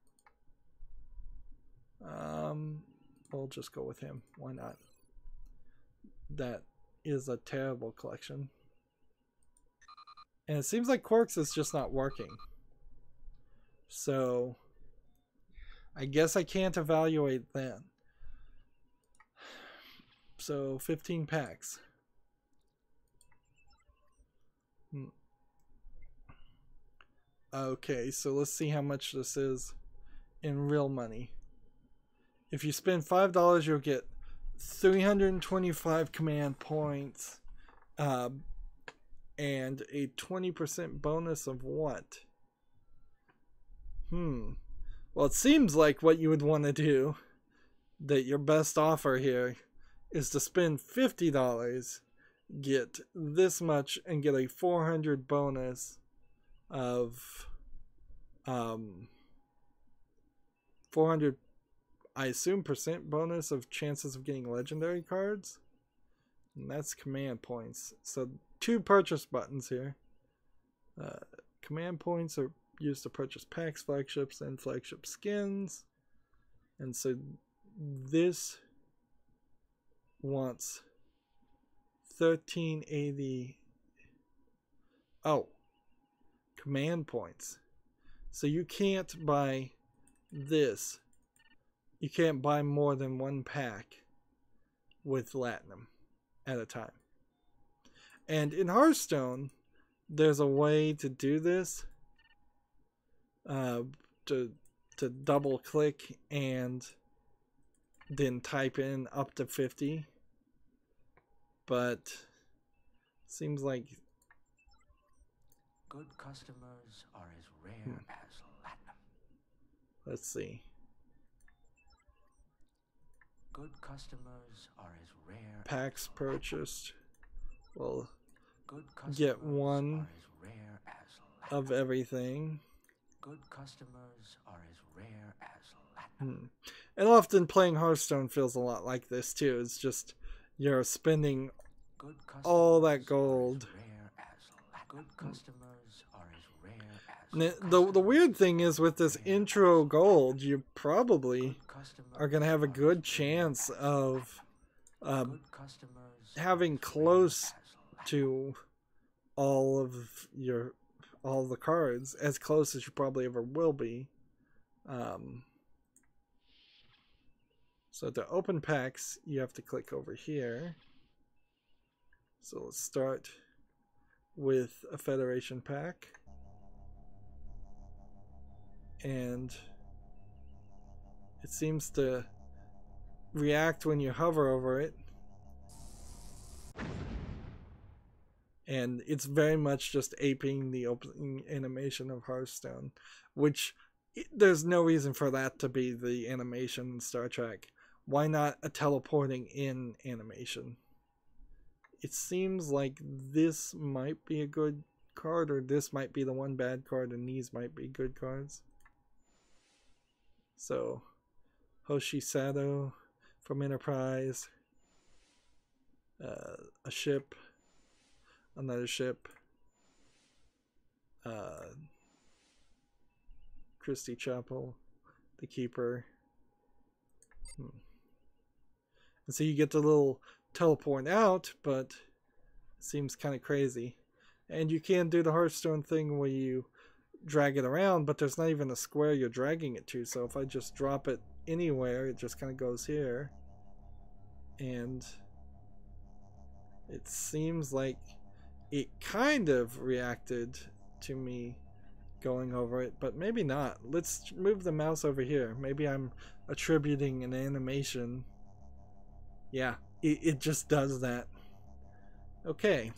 We'll just go with him. Why not? That is a terrible collection. And it seems like Quarks is just not working. So I guess I can't evaluate that. So 15 packs. Okay, so let's see how much this is in real money. If you spend $5, you'll get 325 command points, and a 20% bonus of what? Well, it seems like what you would want to do, that your best offer here, is to spend $50, get this much, and get a 400 bonus of 400, I assume, percent bonus of chances of getting legendary cards. And that's command points. So 2 purchase buttons here. Command points are used to purchase packs, flagships, and flagship skins. And so this wants 1380. Oh, command points. So you can't buy this. You can't buy more than 1 pack with Latinum at a time. And in Hearthstone, there's a way to do this, to double click and then type in up to 50, but seems like good customers are as rare as Latinum. Let's see. Good customers are as rare. Packs purchased. Well, good customers get 1 are as rare as of everything. Good customers are as rare as Latinum. And often playing Hearthstone feels a lot like this too. It's just you're spending Good all that customers gold. are as rare as good customers are as rare as The weird thing is with this intro gold, you probably are going to have a good chance of having close to all the cards, as close as you probably ever will be. So to open packs, you have to click over here. So let's start with a Federation pack. And it seems to react when you hover over it. And it's very much just aping the opening animation of Hearthstone, which there's no reason for that to be the animation in Star Trek. Why not a teleporting in animation? It seems like this might be a good card, or this might be the one bad card, and these might be good cards. So, Hoshi Sato from Enterprise, a ship, another ship, Christy Chapel, the Keeper. And so you get the little teleport out, but it seems kind of crazy. And you can do the Hearthstone thing where you drag it around, but there's not even a square you're dragging it to. So if I just drop it anywhere, it just kind of goes here. And it seems like it kind of reacted to me going over it, but maybe not. Let's move the mouse over here. Maybe I'm attributing an animation. Yeah, it just does that. Okay.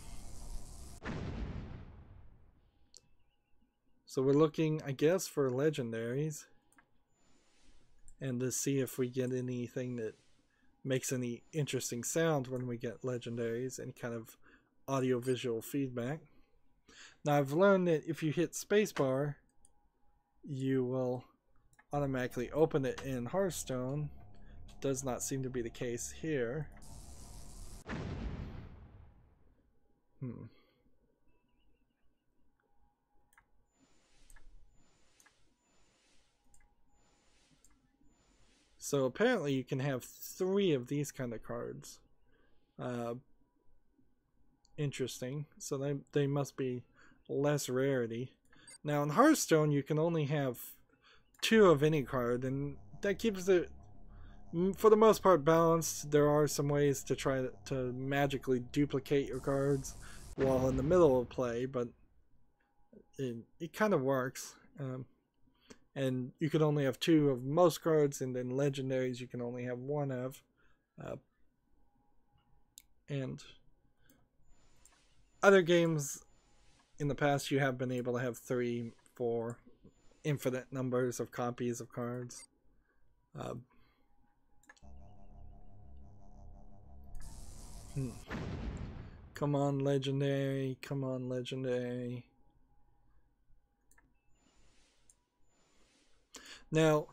So we're looking, I guess, for legendaries. And to see if we get anything that makes any interesting sound when we get legendaries, any kind of audio-visual feedback. Now I've learned that if you hit spacebar, you will automatically open it in Hearthstone. Does not seem to be the case here. So apparently you can have 3 of these kind of cards. Interesting. So they must be less rarity. Now in Hearthstone you can only have 2 of any card, and that keeps it for the most part balanced. There are some ways to try to magically duplicate your cards while in the middle of play, but it kind of works. And you can only have 2 of most cards, and then legendaries you can only have 1 of. And other games in the past you have been able to have 3, 4, infinite numbers of copies of cards. Come on, legendary. Come on, legendary. Now,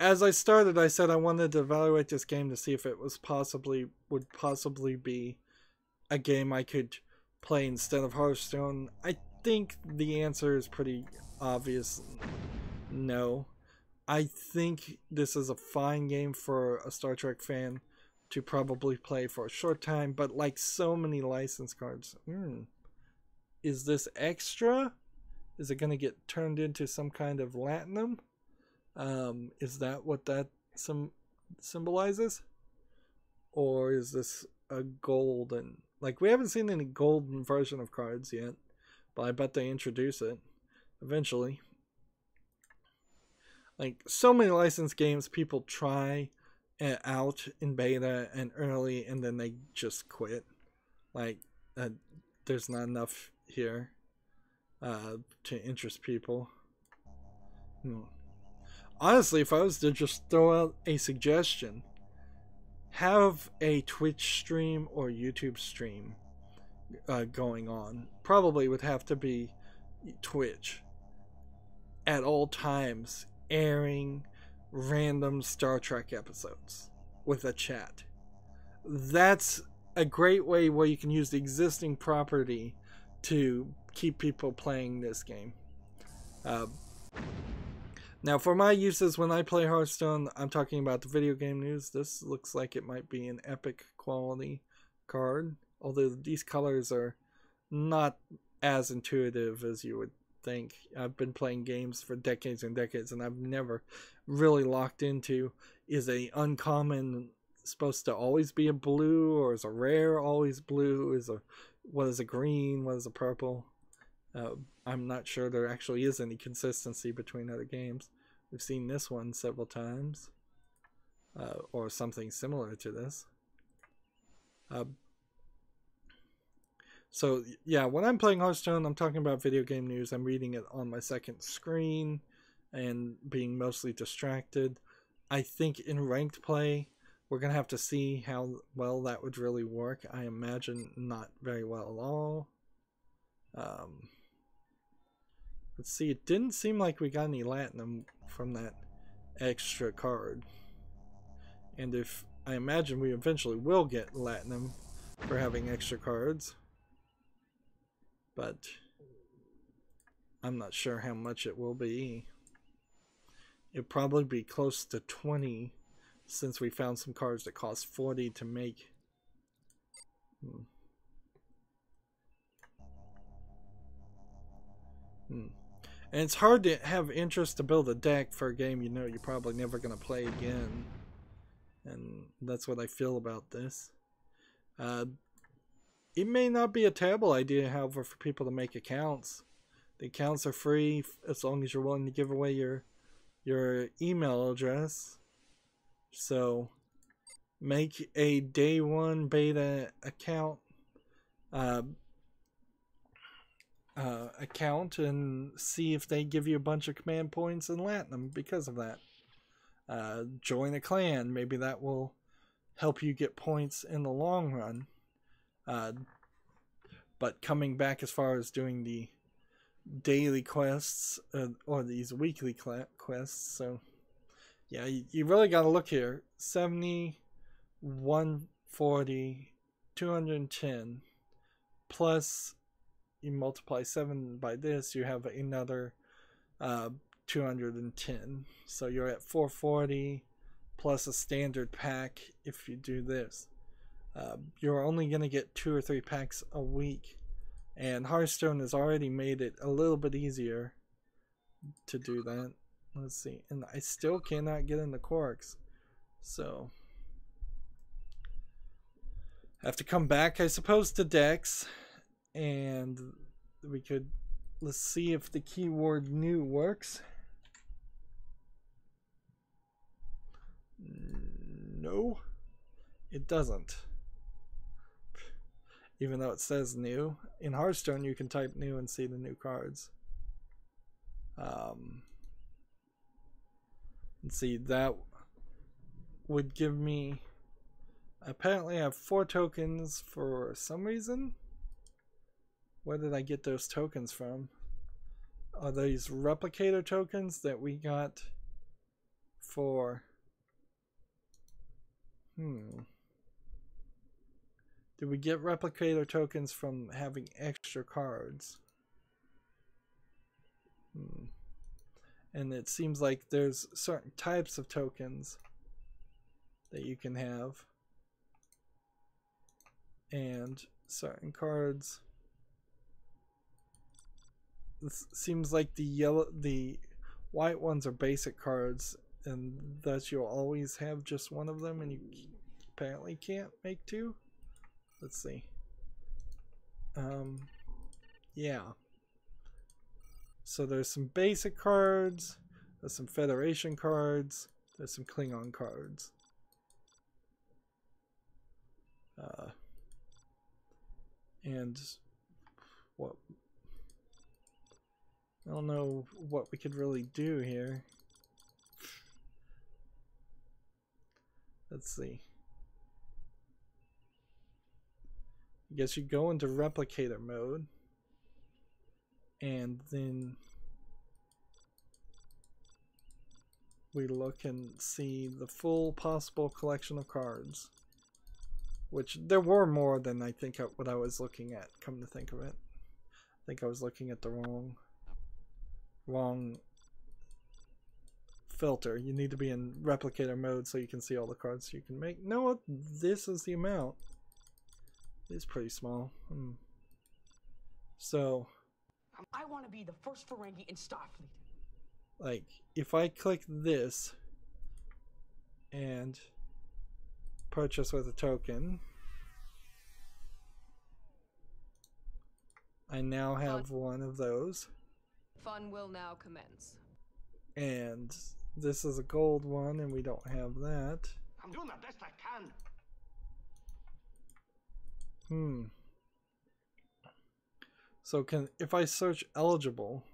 as I started, I said I wanted to evaluate this game to see if it was would possibly be a game I could play instead of Hearthstone. I think the answer is pretty obvious. No. I think this is a fine game for a Star Trek fan to probably play for a short time, but like so many license cards, is this extra? Is it going to get turned into some kind of latinum? Is that what that symbolizes? Or is this a golden? Like, we haven't seen any golden version of cards yet, but I bet they introduce it eventually. Like, so many licensed games people try out in beta and early, and then they just quit. Like, there's not enough here to interest people. Honestly, if I was to just throw out a suggestion, have a Twitch stream or YouTube stream going on. Probably would have to be Twitch at all times, airing random Star Trek episodes with a chat. that's a great way where you can use the existing property to keep people playing this game. Now, for my uses when I play Hearthstone, I'm talking about the video game news. This looks like it might be an epic quality card, although these colors are not as intuitive as you would think. I've been playing games for decades and decades, and I've never really locked into, is a uncommon supposed to always be a blue, or is a rare always blue? What is a green? What is a purple? I'm not sure there actually is any consistency between other games. We've seen this one several times, or something similar to this. So yeah, when I'm playing Hearthstone, I'm talking about video game news. I'm reading it on my second screen and being mostly distracted. I think in ranked play, we're going to have to see how well that would really work. I imagine not very well at all. Let's see, it didn't seem like we got any Latinum from that extra card. And if I imagine we eventually will get Latinum for having extra cards. But I'm not sure how much it will be. It'll probably be close to 20 since we found some cards that cost 40 to make. And it's hard to have interest to build a deck for a game you know you're probably never going to play again. And that's what I feel about this. It may not be a terrible idea, however, for people to make accounts. The accounts are free as long as you're willing to give away your email address. So make a day one beta account and see if they give you a bunch of command points and Latinum because of that. Join a clan. Maybe that will help you get points in the long run. But coming back as far as doing the daily quests or these weekly quests, so yeah, you really got to look here. 70, 140, 210 plus you multiply 7 by this, you have another 210. So you're at 440 plus a standard pack if you do this. You're only going to get 2 or 3 packs a week. And Hearthstone has already made it a little bit easier to do that. Let's see. And I still cannot get into Quarks. So I have to come back, I suppose, to Dex. And we could... Let's see if the keyword new works. No, it doesn't. Even though it says new. In Hearthstone, you can type new and see the new cards. Let's see, that would give me... Apparently I have 4 tokens for some reason. Where did I get those tokens from? Are these replicator tokens that we got for... Did we get replicator tokens from having extra cards? And it seems like there's certain types of tokens that you can have. And certain cards... It seems like the white ones are basic cards, and that you'll always have just one of them, and you apparently can't make 2. Let's see. Yeah. So there's some basic cards, there's some Federation cards, there's some Klingon cards. And what... I don't know what we could really do here. Let's see. I guess you go into replicator mode. And then we look and see the full possible collection of cards. which there were more than I think what I was looking at, come to think of it. I think I was looking at the wrong filter. You need to be in replicator mode so you can see all the cards you can make. No, this is the amount. It's pretty small. So I want to be the first Ferengi in Starfleet. like if I click this and purchase with a token, I now have one of those. Fun will now commence. And this is a gold one, and we don't have that. I'm doing the best I can. So if I search eligible,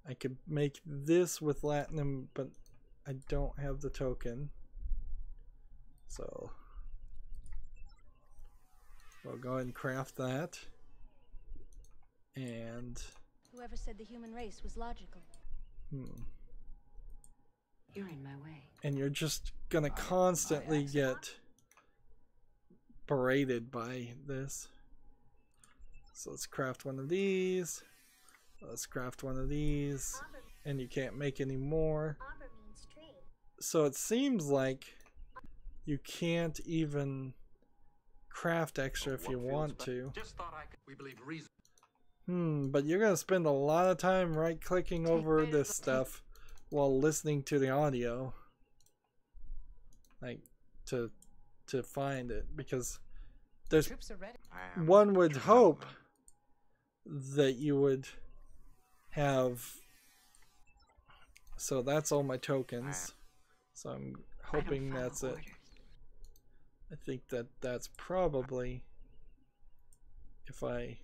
I could make this with Latinum, but I don't have the token. So we'll go ahead and craft that. And Whoever said the human race was logical? You're in my way. And you're just gonna constantly get berated by this. So let's craft one of these. Let's craft one of these. And you can't make any more. So it seems like you can't even craft extra if you want to. Just thought I could. We believe reason. But you're gonna spend a lot of time right clicking over this stuff while listening to the audio. Like to find it, because there's one would hope that you would have. So that's all my tokens. So I'm hoping that's it. I think that's probably, if I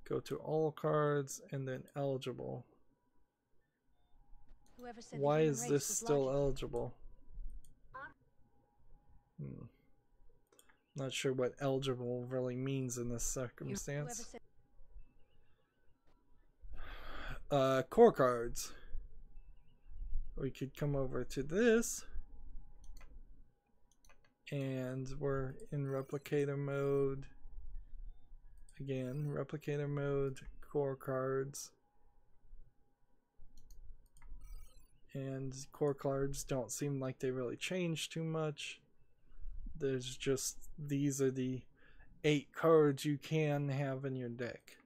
go to all cards and then eligible. Why is this still eligible? Not sure what eligible really means in this circumstance. Core cards. We could come over to this, and we're in replicator mode. Again, replicator mode, core cards. And core cards don't seem like they really change too much. There's just, these are the 8 cards you can have in your deck.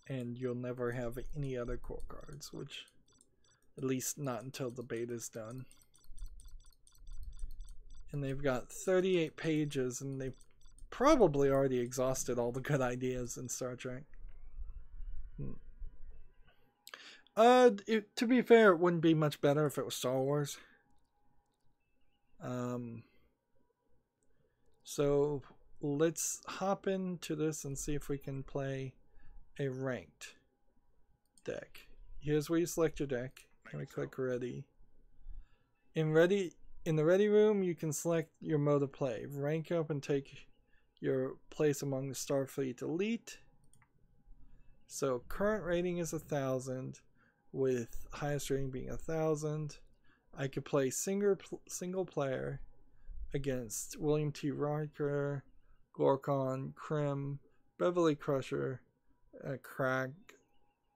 And you'll never have any other core cards, which, at least not until the beta's done. And they've got 38 pages, and they've probably already exhausted all the good ideas in Star Trek. To be fair, it wouldn't be much better if it was Star Wars. So let's hop into this and see if we can play a ranked deck. Here's where you select your deck. And we click ready. In the ready room, you can select your mode of play. Rank up and take your place among the Starfleet elite. So current rating is 1,000, with highest rating being 1,000. I could play single player against William T. Riker, Gorkon, Krim, Beverly Crusher, Crag,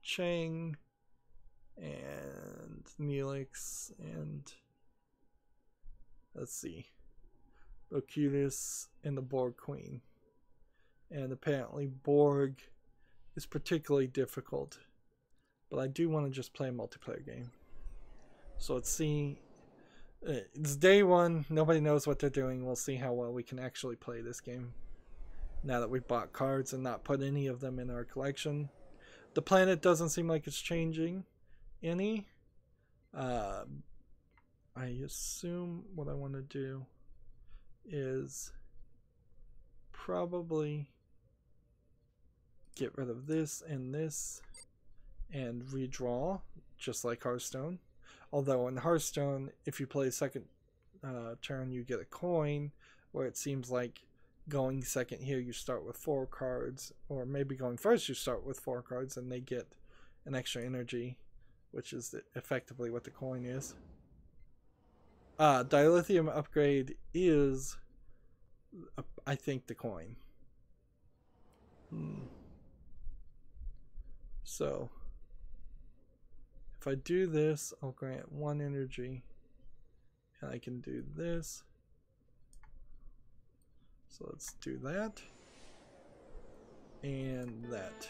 Chang, and Neelix, and let's see, Locutus, and the Borg Queen. And apparently Borg is particularly difficult, but I do want to just play a multiplayer game. So let's see. It's day one, nobody knows what they're doing. We'll see how well we can actually play this game now that we've bought cards and not put any of them in our collection. The planet doesn't seem like it's changing any. I assume what I want to do is probably get rid of this and redraw, just like Hearthstone. Although in Hearthstone, if you play second turn, you get a coin, where it seems like going second here, you start with 4 cards, or maybe going first, you start with 4 cards, and they get an extra energy, which is effectively what the coin is. dilithium upgrade is, I think, the coin. So, if I do this, I'll grant 1 energy. And I can do this. So let's do that. And that.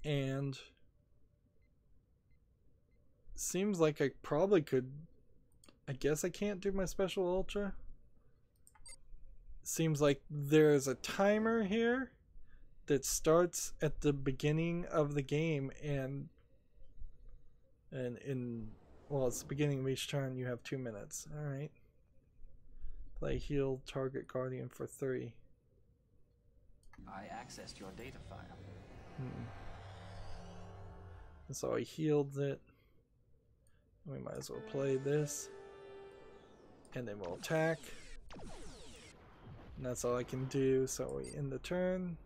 And seems like I probably could. I guess I can't do my special ultra. Seems like there's a timer here that starts at the beginning of the game, and well, it's the beginning of each turn. You have 2 minutes. All right. Play heal target guardian for 3. I accessed your data file. And so I healed it. We might as well play this. And then we'll attack. And that's all I can do, so we end the turn.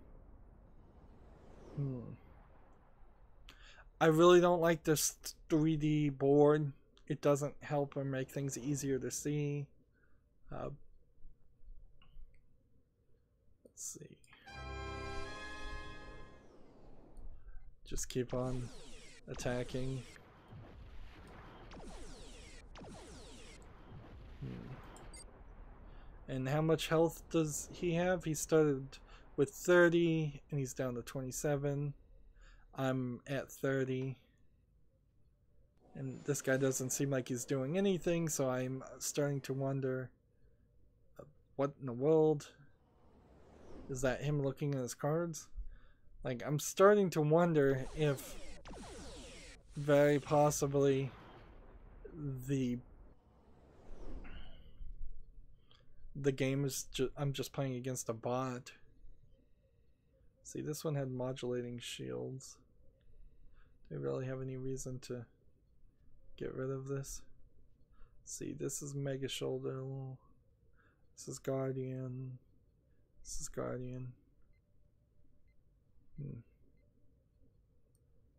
I really don't like this 3D board. It doesn't help or make things easier to see. Let's see. Just keep on attacking. And how much health does he have? He started with 30 and he's down to 27. I'm at 30. And this guy doesn't seem like he's doing anything, so I'm starting to wonder, what in the world? Is that him looking at his cards? Like, I'm starting to wonder if very possibly the game is I'm just playing against a bot. See, this one had modulating shields. Do I really have any reason to get rid of this? See, this is Mega Shoulder. This is Guardian. This is Guardian.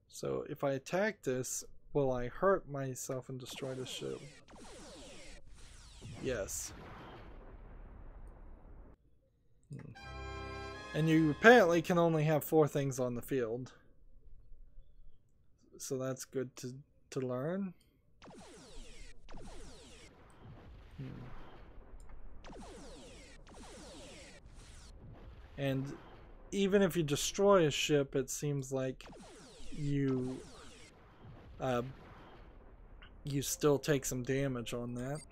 So if I attack this, will I hurt myself and destroy the shield? Yes. And you apparently can only have 4 things on the field. So that's good to learn. And even if you destroy a ship, it seems like you still take some damage on that.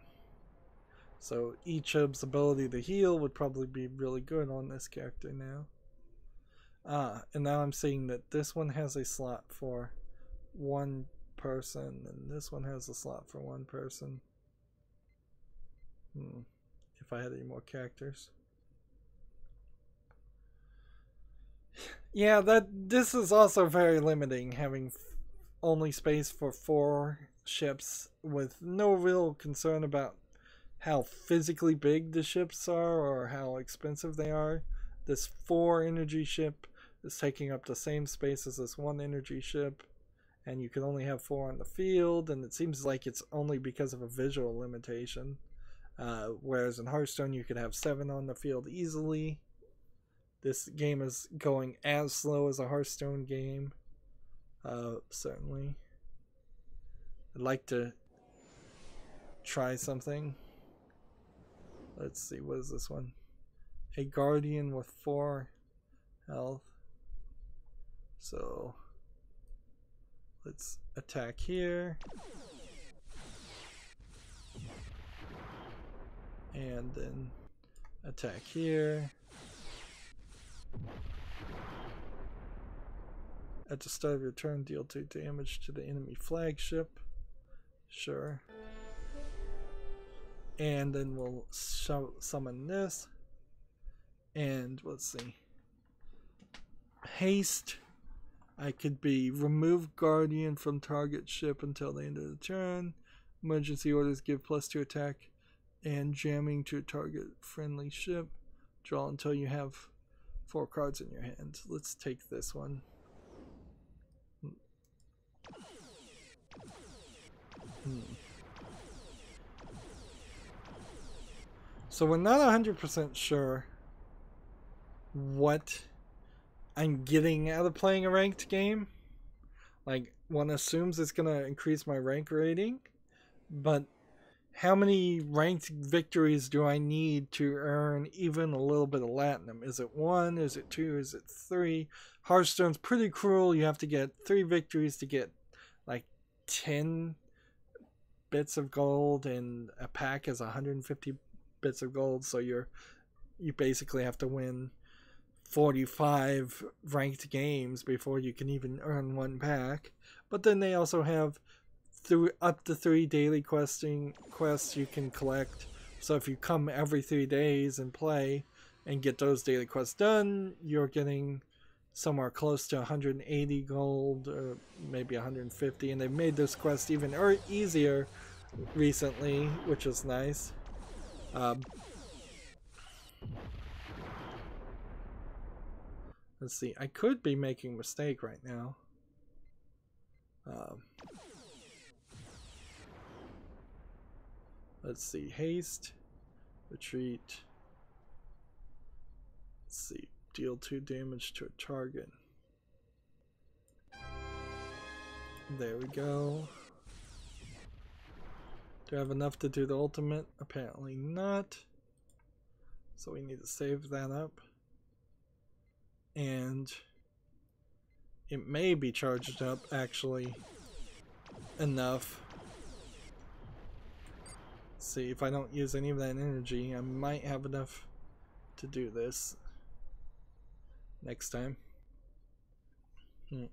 So Ichib's ability to heal would probably be really good on this character now. And now I'm seeing that this one has a slot for 1 person, and this one has a slot for 1 person. If I had any more characters. Yeah, this is also very limiting, having only space for 4 ships with no real concern about how physically big the ships are or how expensive they are. This 4 energy ship is taking up the same space as this 1 energy ship, and you can only have 4 on the field, and it seems like it's only because of a visual limitation. Whereas in Hearthstone you could have 7 on the field easily. This game is going as slow as a Hearthstone game. Certainly. I'd like to try something. Let's see, what is this one? A Guardian with 4 health. So let's attack here. And then attack here. At the start of your turn, deal 2 damage to the enemy flagship. Sure. And then we'll summon this. And let's see. Haste. I could be remove Guardian from target ship until the end of the turn. Emergency orders give +2 attack. And jamming to target friendly ship. Draw until you have 4 cards in your hand. Let's take this one. So we're not 100% sure what I'm getting out of playing a ranked game. Like, one assumes it's going to increase my rank rating, but how many ranked victories do I need to earn even a little bit of Latinum? Is it 1? Is it 2? Is it 3? Hearthstone's pretty cruel. You have to get 3 victories to get like 10 bits of gold, and a pack is 150 bits of gold, so you basically have to win 45 ranked games before you can even earn 1 pack. But then they also have up to 3 daily quests you can collect. So if you come every 3 days and play and get those daily quests done, you're getting somewhere close to 180 gold, or maybe 150. And they've made this quest even easier recently, which is nice. Let's see, I could be making a mistake right now. Let's see, haste, retreat. Let's see, deal 2 damage to a target. There we go. Do I have enough to do the ultimate? Apparently not. So we need to save that up. And it may be charged up actually enough. Let's see, if I don't use any of that energy, I might have enough to do this next time. You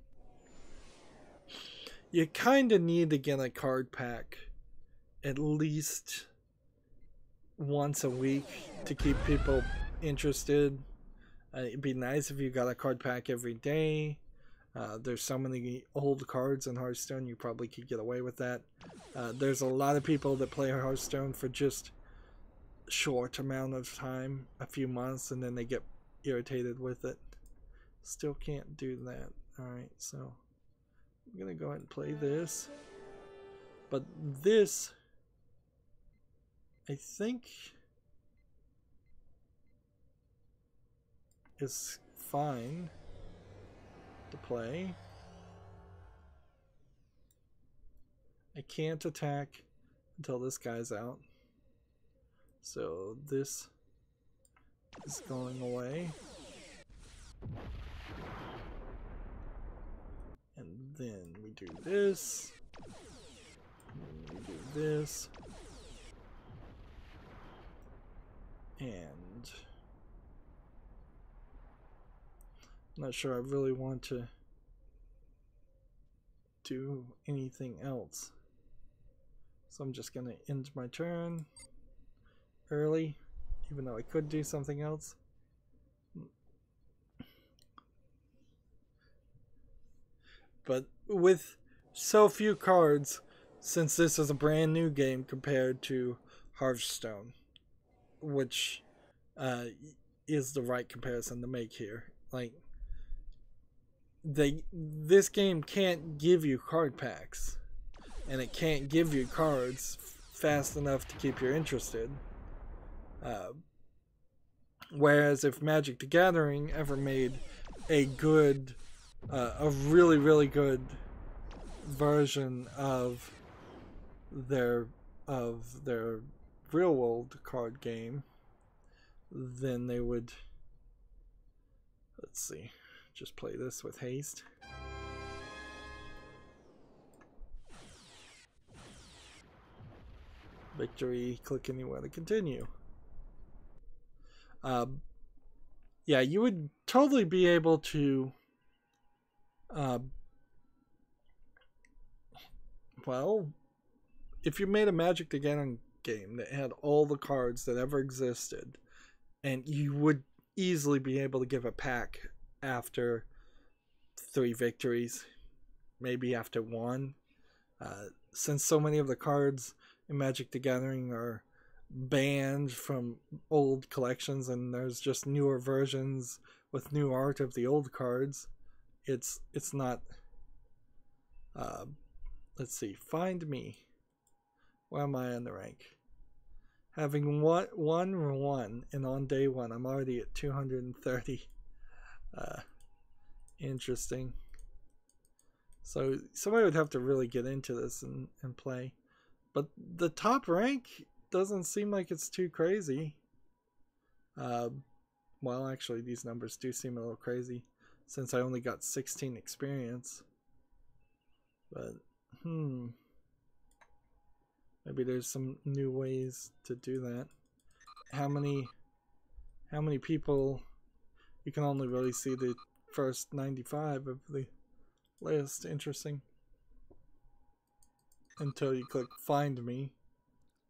kind of need to get a card pack at least once a week to keep people interested. It'd be nice if you got a card pack every day. There's so many old cards in Hearthstone, you probably could get away with that. There's a lot of people that play Hearthstone for just a short amount of time, a few months, and then they get irritated with it. Still can't do that. Alright, so I'm gonna go ahead and play this. But this, I think, is fine to play. I can't attack until this guy's out, so this is going away, and then we do this, and we do this, and I'm not sure I really want to do anything else. So I'm just going to end my turn early, even though I could do something else. But with so few cards, since this is a brand new game compared to Hearthstone, which is the right comparison to make here. Like, this game can't give you card packs, and it can't give you cards fast enough to keep you interested. Whereas if Magic the Gathering ever made a good, a really, really good version of their real world card game, then they would, let's see, just play this with haste. Victory, click anywhere to continue. Yeah, you would totally be able to well, if you made a Magic the Gathering game that had all the cards that ever existed, and you would easily be able to give a pack after 3 victories, maybe after 1. Since so many of the cards in Magic the Gathering are banned from old collections, and there's just newer versions with new art of the old cards, it's not let's see, find me. Where am I on the rank? Having one, and on day 1, I'm already at 230. Interesting. So somebody would have to really get into this and play. But the top rank doesn't seem like it's too crazy. Well, actually, these numbers do seem a little crazy since I only got 16 experience. But, maybe there's some new ways to do that. How many people? You can only really see the first 95 of the list. Interesting. Until you click find me,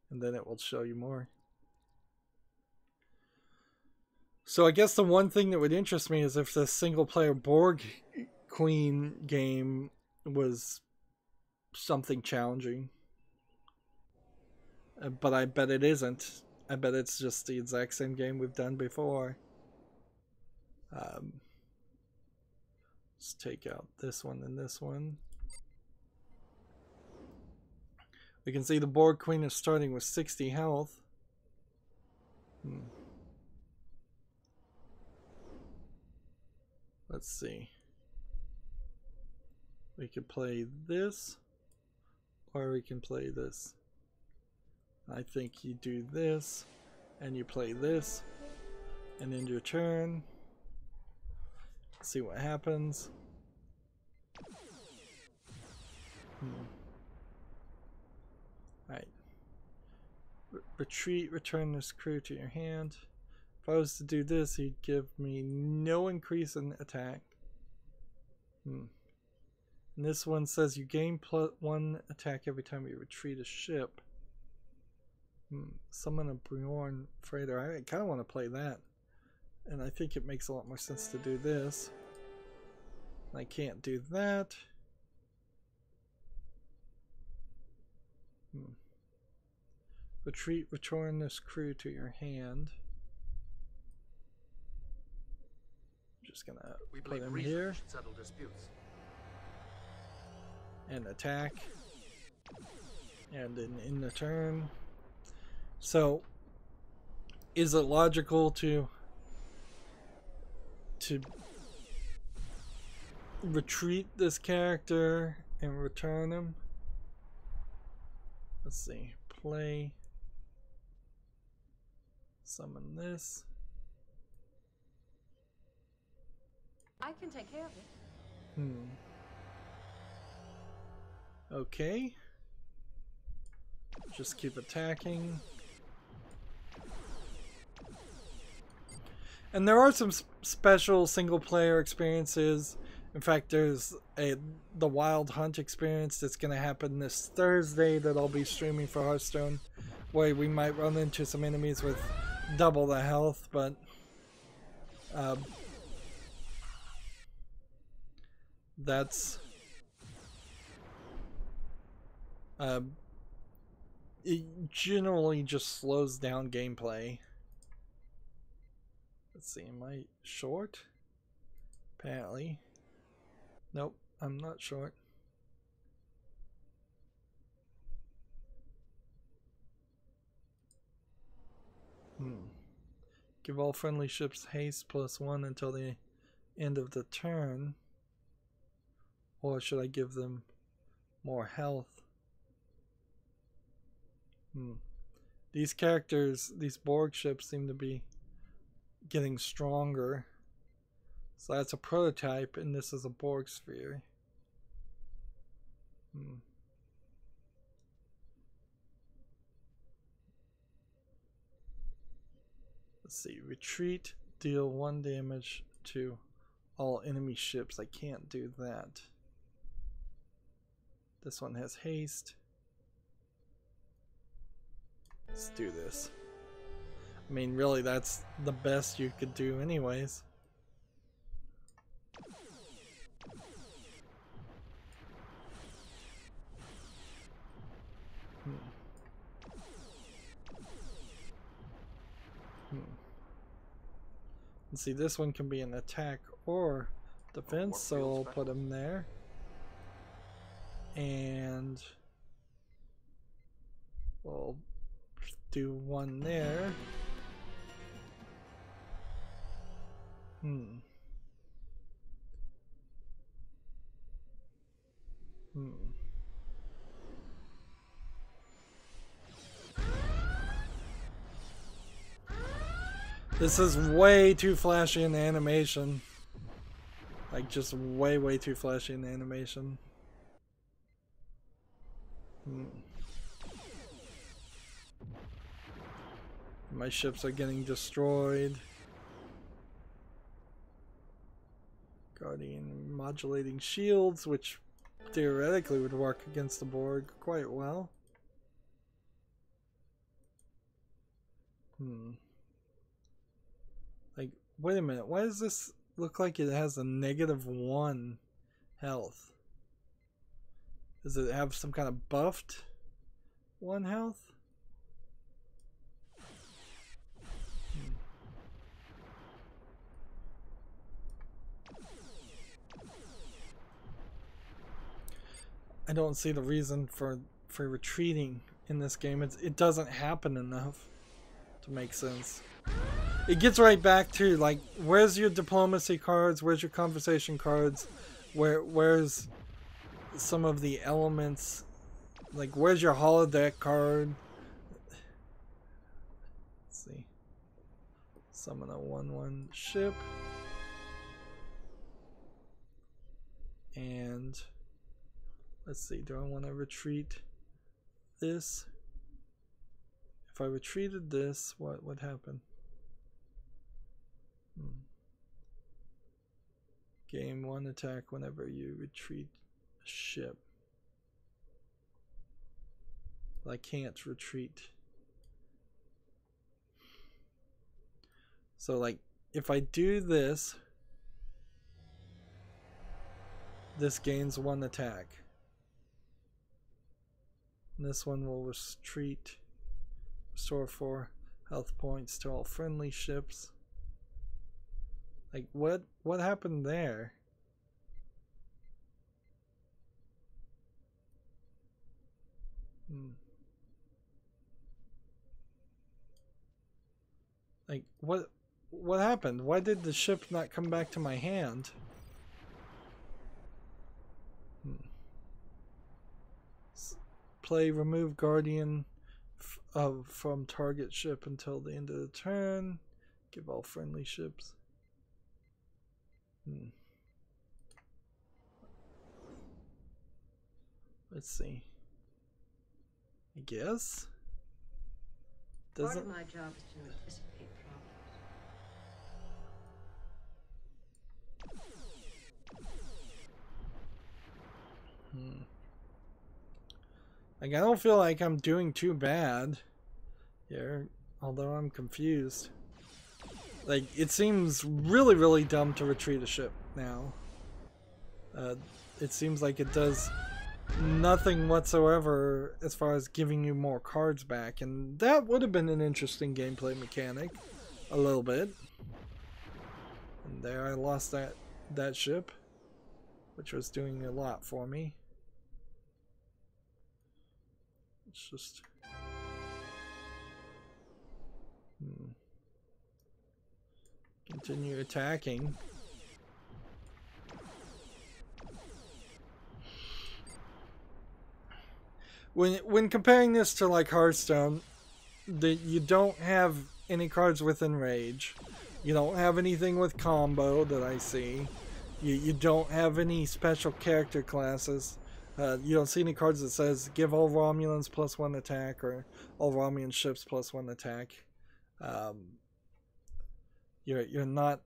and then it will show you more. So I guess the one thing that would interest me is if the single player Borg Queen game was something challenging. But I bet it isn't. I bet it's just the exact same game we've done before. Let's take out this one and this one. We can see the Borg Queen is starting with 60 health. Let's see. We could play this, or we can play this. I think you do this, and you play this, and end your turn. See what happens. Alright. Retreat, return this crew to your hand. If I was to do this, he'd give me no increase in attack. And this one says you gain +1 attack every time you retreat a ship. Summon a Bjorn freighter. I kind of want to play that. And I think it makes a lot more sense to do this. I can't do that. Retreat, return this crew to your hand. Just gonna put him here. And attack. And then in the turn. So, is it logical to retreat this character and return him? Let's see. Play. Summon this. I can take care of it. Okay. Just keep attacking. And there are some special single player experiences. In fact, there's the Wild Hunt experience that's going to happen this Thursday that I'll be streaming for Hearthstone, where we might run into some enemies with double the health, but that's it generally just slows down gameplay. Let's see, am I short? Apparently. Nope, I'm not short. Give all friendly ships haste +1 until the end of the turn. Or should I give them more health? These characters, these Borg ships seem to be getting stronger. So that's a prototype, and this is a Borg sphere. Let's see. Retreat, deal 1 damage to all enemy ships. I can't do that. This one has haste. Let's do this. I mean, really, that's the best you could do anyways. And see, this one can be an attack or defense, so I'll put him there. And We'll do one there. This is way too flashy in the animation. Like, just way too flashy in the animation. My ships are getting destroyed. Guardian modulating shields, which theoretically would work against the Borg quite well. Like, wait a minute, why does this look like it has a -1 health? Does it have some kind of buffed 1 health? I don't see the reason for retreating in this game. It doesn't happen enough to make sense. It gets right back to, like, where's your diplomacy cards? Where's your conversation cards? Where's some of the elements? Like, where's your holodeck card? Let's see. Summon a 1/1 ship. And let's see, do I want to retreat this? If I retreated this, what would happen? Gain 1 attack whenever you retreat a ship. Well, I can't retreat. So, like, if I do this, this gains 1 attack. And this one will restore 4 health points to all friendly ships. Like, what happened there? Like, what happened? Why did the ship not come back to my hand? Play remove Guardian from target ship until the end of the turn. Give all friendly ships. Let's see. I guess. Part of my job is to anticipate problems. Like, I don't feel like I'm doing too bad here, although I'm confused. Like, it seems really dumb to retreat a ship now. It seems like it does nothing whatsoever as far as giving you more cards back, and that would have been an interesting gameplay mechanic, a little bit. And there I lost that ship, which was doing a lot for me. It's just continue attacking. When comparing this to, like, Hearthstone, you don't have any cards within rage. You don't have anything with combo that I see. You don't have any special character classes. You don't see any cards that says give all Romulans +1 attack or all Romulan ships +1 attack. You're not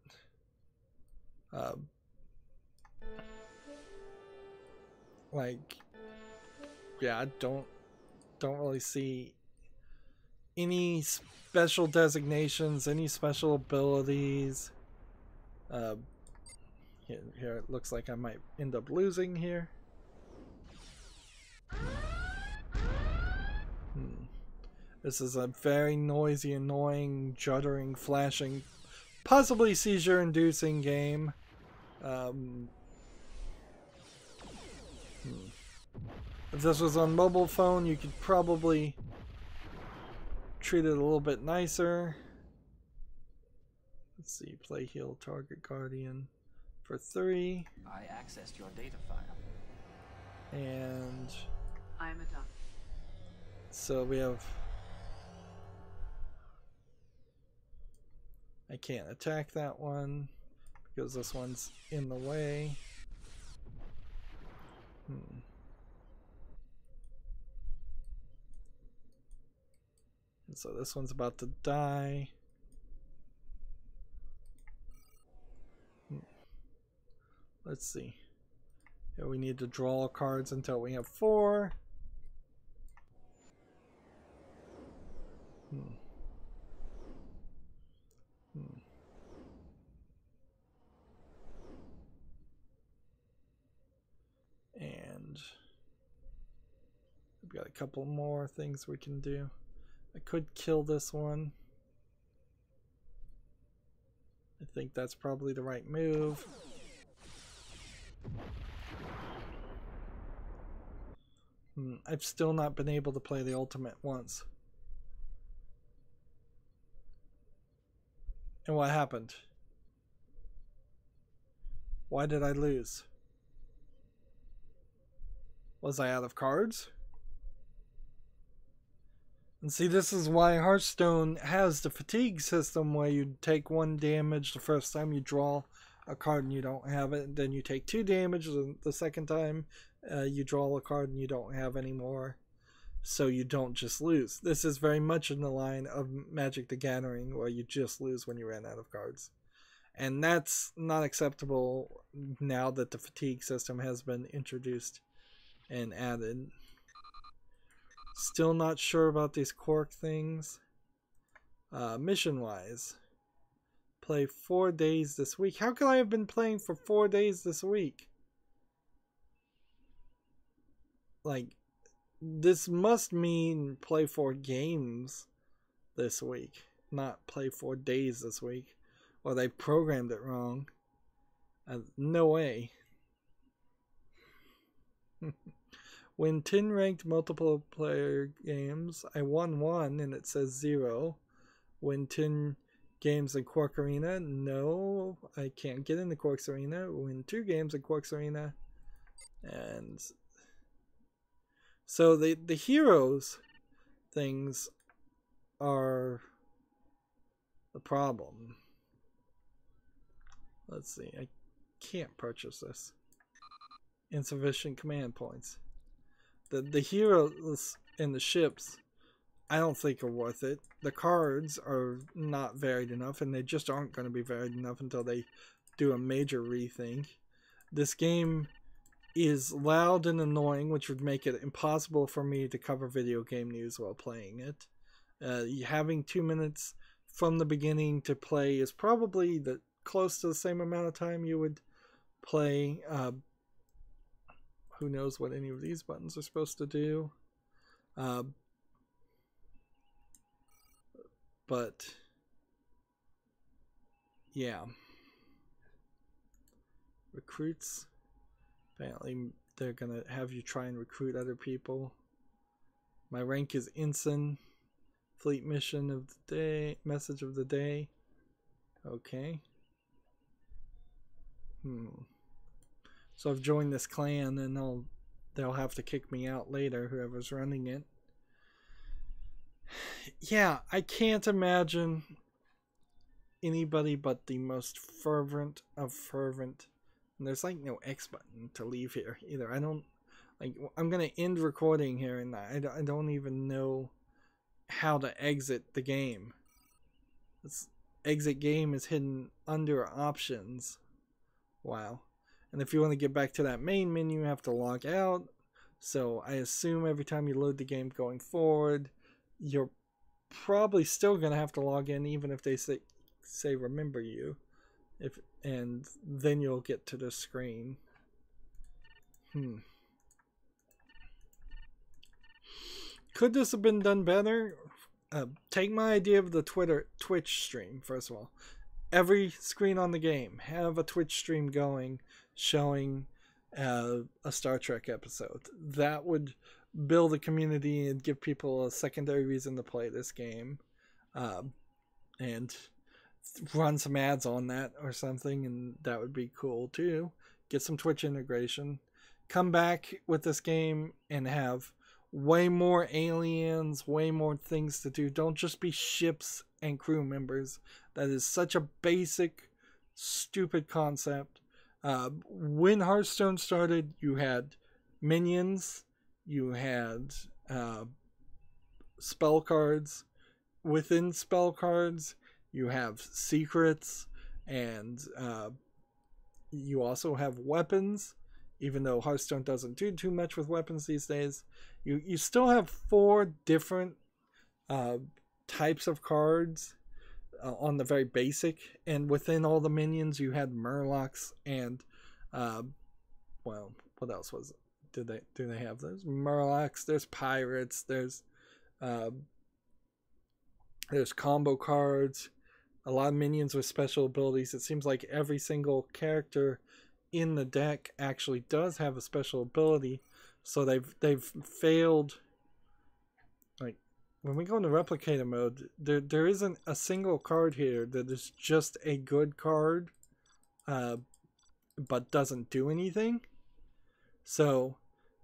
like, yeah, I don't really see any special designations, any special abilities. Here it looks like I might end up losing here. This is a very noisy, annoying, juddering, flashing, possibly seizure-inducing game. If this was on mobile phone, you could probably treat it a little bit nicer. Let's see, play heal target guardian for 3. I accessed your data file. And I'm a doctor. so we have, I can't attack that one because this one's in the way. And so this one's about to die. Let's see. Yeah, we need to draw cards until we have 4. And we've got a couple more things we can do. I could kill this one. I think that's probably the right move. I've still not been able to play the ultimate once. And what happened? Why did I lose? Was I out of cards? And see, this is why Hearthstone has the fatigue system where you take 1 damage the first time you draw a card and you don't have it, and then you take 2 damage the second time you draw a card and you don't have any more, so you don't just lose. This is very much in the line of Magic the Gathering, where you just lose when you ran out of cards. And that's not acceptable now that the fatigue system has been introduced and added. Still not sure about these quirk things. Mission-wise, play 4 days this week. How could I have been playing for 4 days this week? Like, this must mean play 4 games this week, not play 4 days this week. Or they programmed it wrong. No way. Win 10 ranked multiple player games. I won 1 and it says 0. Win 10 games in Quark Arena. No, I can't get into Quark's Arena. Win 2 games in Quark's Arena. And so the heroes things are the problem. Let's see, I can't purchase this. Insufficient command points. The heroes and the ships, I don't think are worth it. The cards are not varied enough, and they just aren't going to be varied enough until they do a major rethink. This game is loud and annoying, which would make it impossible for me to cover video game news while playing it. Having 2 minutes from the beginning to play is probably close to the same amount of time you would play. Who knows what any of these buttons are supposed to do. But yeah. Recruits. Apparently they're gonna have you try and recruit other people. My rank is ensign. Fleet mission of the day. Message of the day. Okay. So I've joined this clan, and they'll have to kick me out later, whoever's running it. Yeah, I can't imagine anybody but the most fervent of fervent. And there's like no X button to leave here either. I don't like. I'm gonna end recording here, and I don't even know how to exit the game. This exit game is hidden under options. Wow. And if you want to get back to that main menu, you have to log out. So I assume every time you load the game going forward, you're probably still going to have to log in, even if they say remember you. And then you'll get to the screen. Could this have been done better? Take my idea of the Twitch stream, first of all. Every screen on the game, have a Twitch stream going, showing a Star Trek episode. That would build a community and give people a secondary reason to play this game, and run some ads on that or something, and that would be cool too. Get some Twitch integration. Come back with this game and have way more aliens, way more things to do. Don't just be ships and crew members. That is such a basic, stupid concept. When Hearthstone started, you had minions, you had spell cards. Within spell cards, you have secrets, and you also have weapons. Even though Hearthstone doesn't do too much with weapons these days, you still have 4 different types of cards on the very basic, and within all the minions you had murlocs and well, what else was it? Do they have those? Murlocs, there's pirates, there's combo cards, a lot of minions with special abilities. It seems like every single character in the deck actually does have a special ability, so they've failed. Like when we go into replicator mode, there isn't a single card here that is just a good card, but doesn't do anything. So,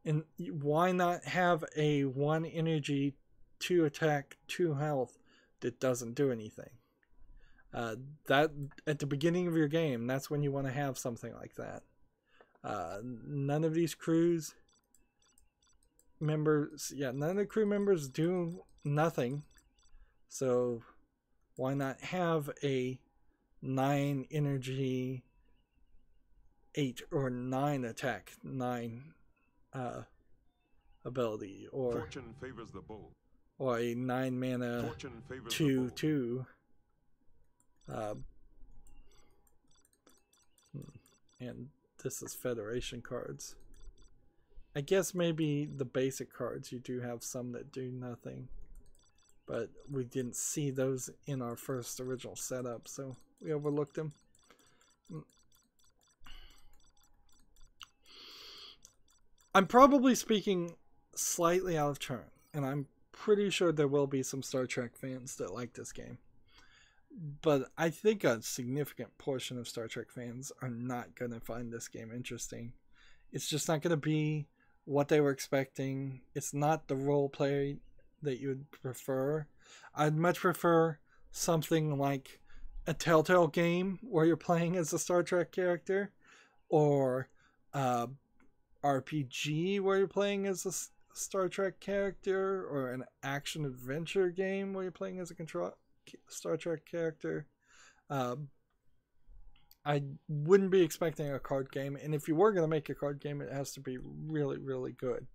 and why not have a 1 energy, 2 attack, 2 health that doesn't do anything? That at the beginning of your game, that's when you want to have something like that. None of these crews members, none of the crew members do nothing. So why not have a 9 energy, 8 or 9 attack, 9 ability, or Fortune favors the bold. Or a 9 mana Fortune favors 2/2. And this is Federation cards. I guess maybe the basic cards, you do have some that do nothing, but we didn't see those in our first original setup, so we overlooked them. I'm probably speaking slightly out of turn, and I'm pretty sure there will be some Star Trek fans that like this game. But I think a significant portion of Star Trek fans are not going to find this game interesting. It's just not going to be what they were expecting. It's not the role play that you would prefer. I'd much prefer something like a Telltale game where you're playing as a Star Trek character, or RPG where you're playing as a Star Trek character, or an action adventure game where you're playing as a Star Trek character. I wouldn't be expecting a card game, and if you were going to make a card game, it has to be really, really good.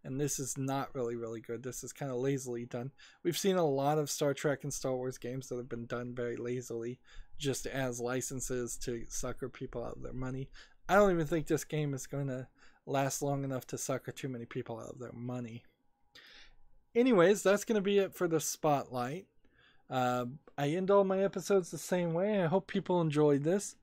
And this is not really, really good. This is kind of lazily done. We've seen a lot of Star Trek and Star Wars games that have been done very lazily, just as licenses to sucker people out of their money. I don't even think this game is going to last long enough to sucker too many people out of their money. Anyways, that's going to be it for the spotlight. I end all my episodes the same way. I hope people enjoyed this.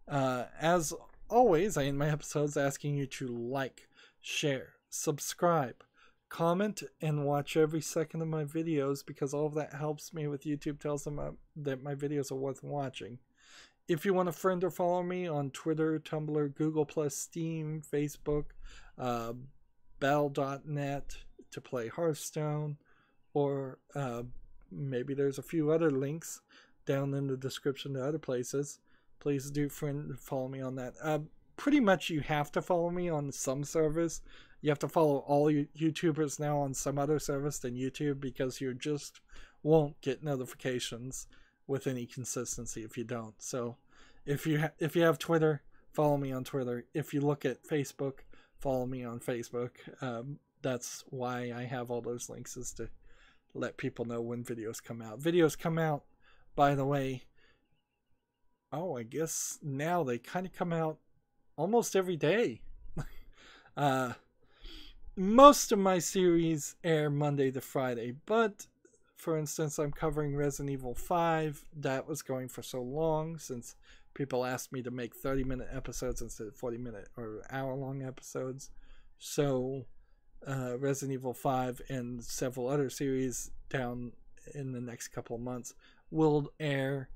As always, I end my episodes asking you to like, share, subscribe, comment, and watch every second of my videos, because all of that helps me with YouTube, tells them that my videos are worth watching. If you want to friend or follow me on Twitter, Tumblr, Google+, Steam, Facebook, Battle.net to play Hearthstone, or maybe there's a few other links down in the description to other places. Please do follow me on that. Pretty much you have to follow me on some service. You have to follow all YouTubers now on some other service than YouTube, because you just won't get notifications with any consistency if you don't. So if you have Twitter, follow me on Twitter. If you look at Facebook, follow me on Facebook. That's why I have all those links, is to let people know when videos come out. Videos come out, by the way, I guess now they kind of come out almost every day. Most of my series air Monday to Friday, but for instance, I'm covering Resident Evil 5. That was going for so long, since people asked me to make 30-minute episodes instead of 40-minute or hour-long episodes. So Resident Evil 5 and several other series down in the next couple of months will air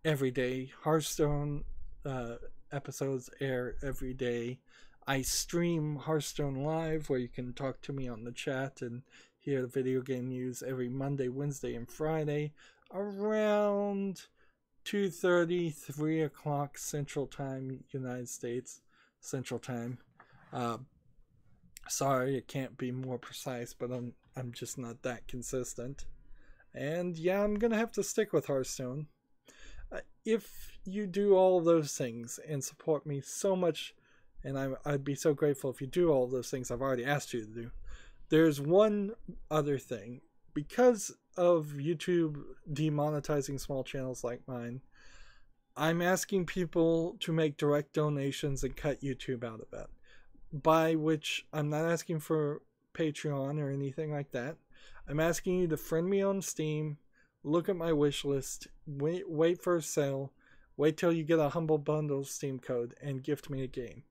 every day. Hearthstone episodes air every day. I stream Hearthstone Live, where you can talk to me on the chat and hear the video game news every Monday, Wednesday, and Friday around 2:30, 3 o'clock Central Time, United States Central Time. Sorry, it can't be more precise, but I'm just not that consistent. And yeah, I'm gonna have to stick with Hearthstone. If you do all of those things and support me so much, and I'd be so grateful if you do all of those things I've already asked you to do. There's one other thing. Because of YouTube demonetizing small channels like mine, I'm asking people to make direct donations and cut YouTube out of it. By which, I'm not asking for Patreon or anything like that. I'm asking you to friend me on Steam, look at my wish list, wait for a sale, wait till you get a Humble Bundle Steam code, and gift me a game.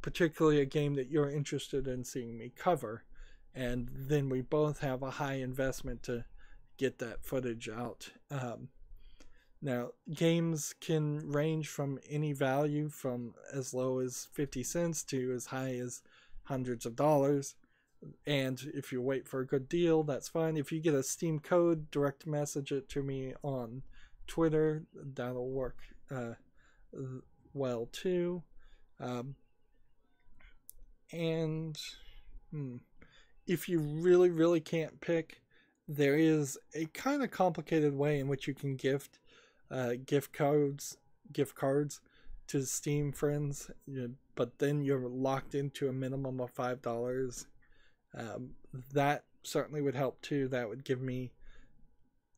Particularly a game that you're interested in seeing me cover. And then we both have a high investment to get that footage out. Now, games can range from any value from as low as 50 cents to as high as hundreds of dollars. And if you wait for a good deal, that's fine. If you get a Steam code, direct message it to me on Twitter. That'll work well too. If you really, really can't pick, there is a kind of complicated way in which you can gift gift cards to Steam friends, but then you're locked into a minimum of $5. That certainly would help too. That would give me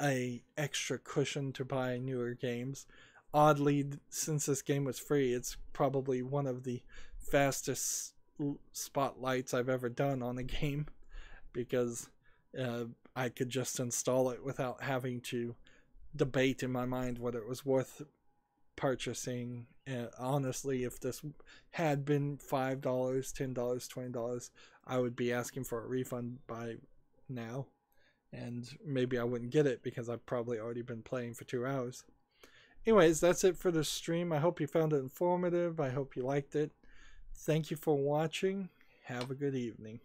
a extra cushion to buy newer games. Oddly, since this game was free, it's probably one of the fastest spotlights I've ever done on a game, because I could just install it without having to debate in my mind whether it was worth purchasing. Honestly, if this had been $5, $10, $20, I would be asking for a refund by now, and maybe I wouldn't get it because I've probably already been playing for 2 hours. Anyways, that's it for the stream. I hope you found it informative. I hope you liked it. Thank you for watching. Have a good evening.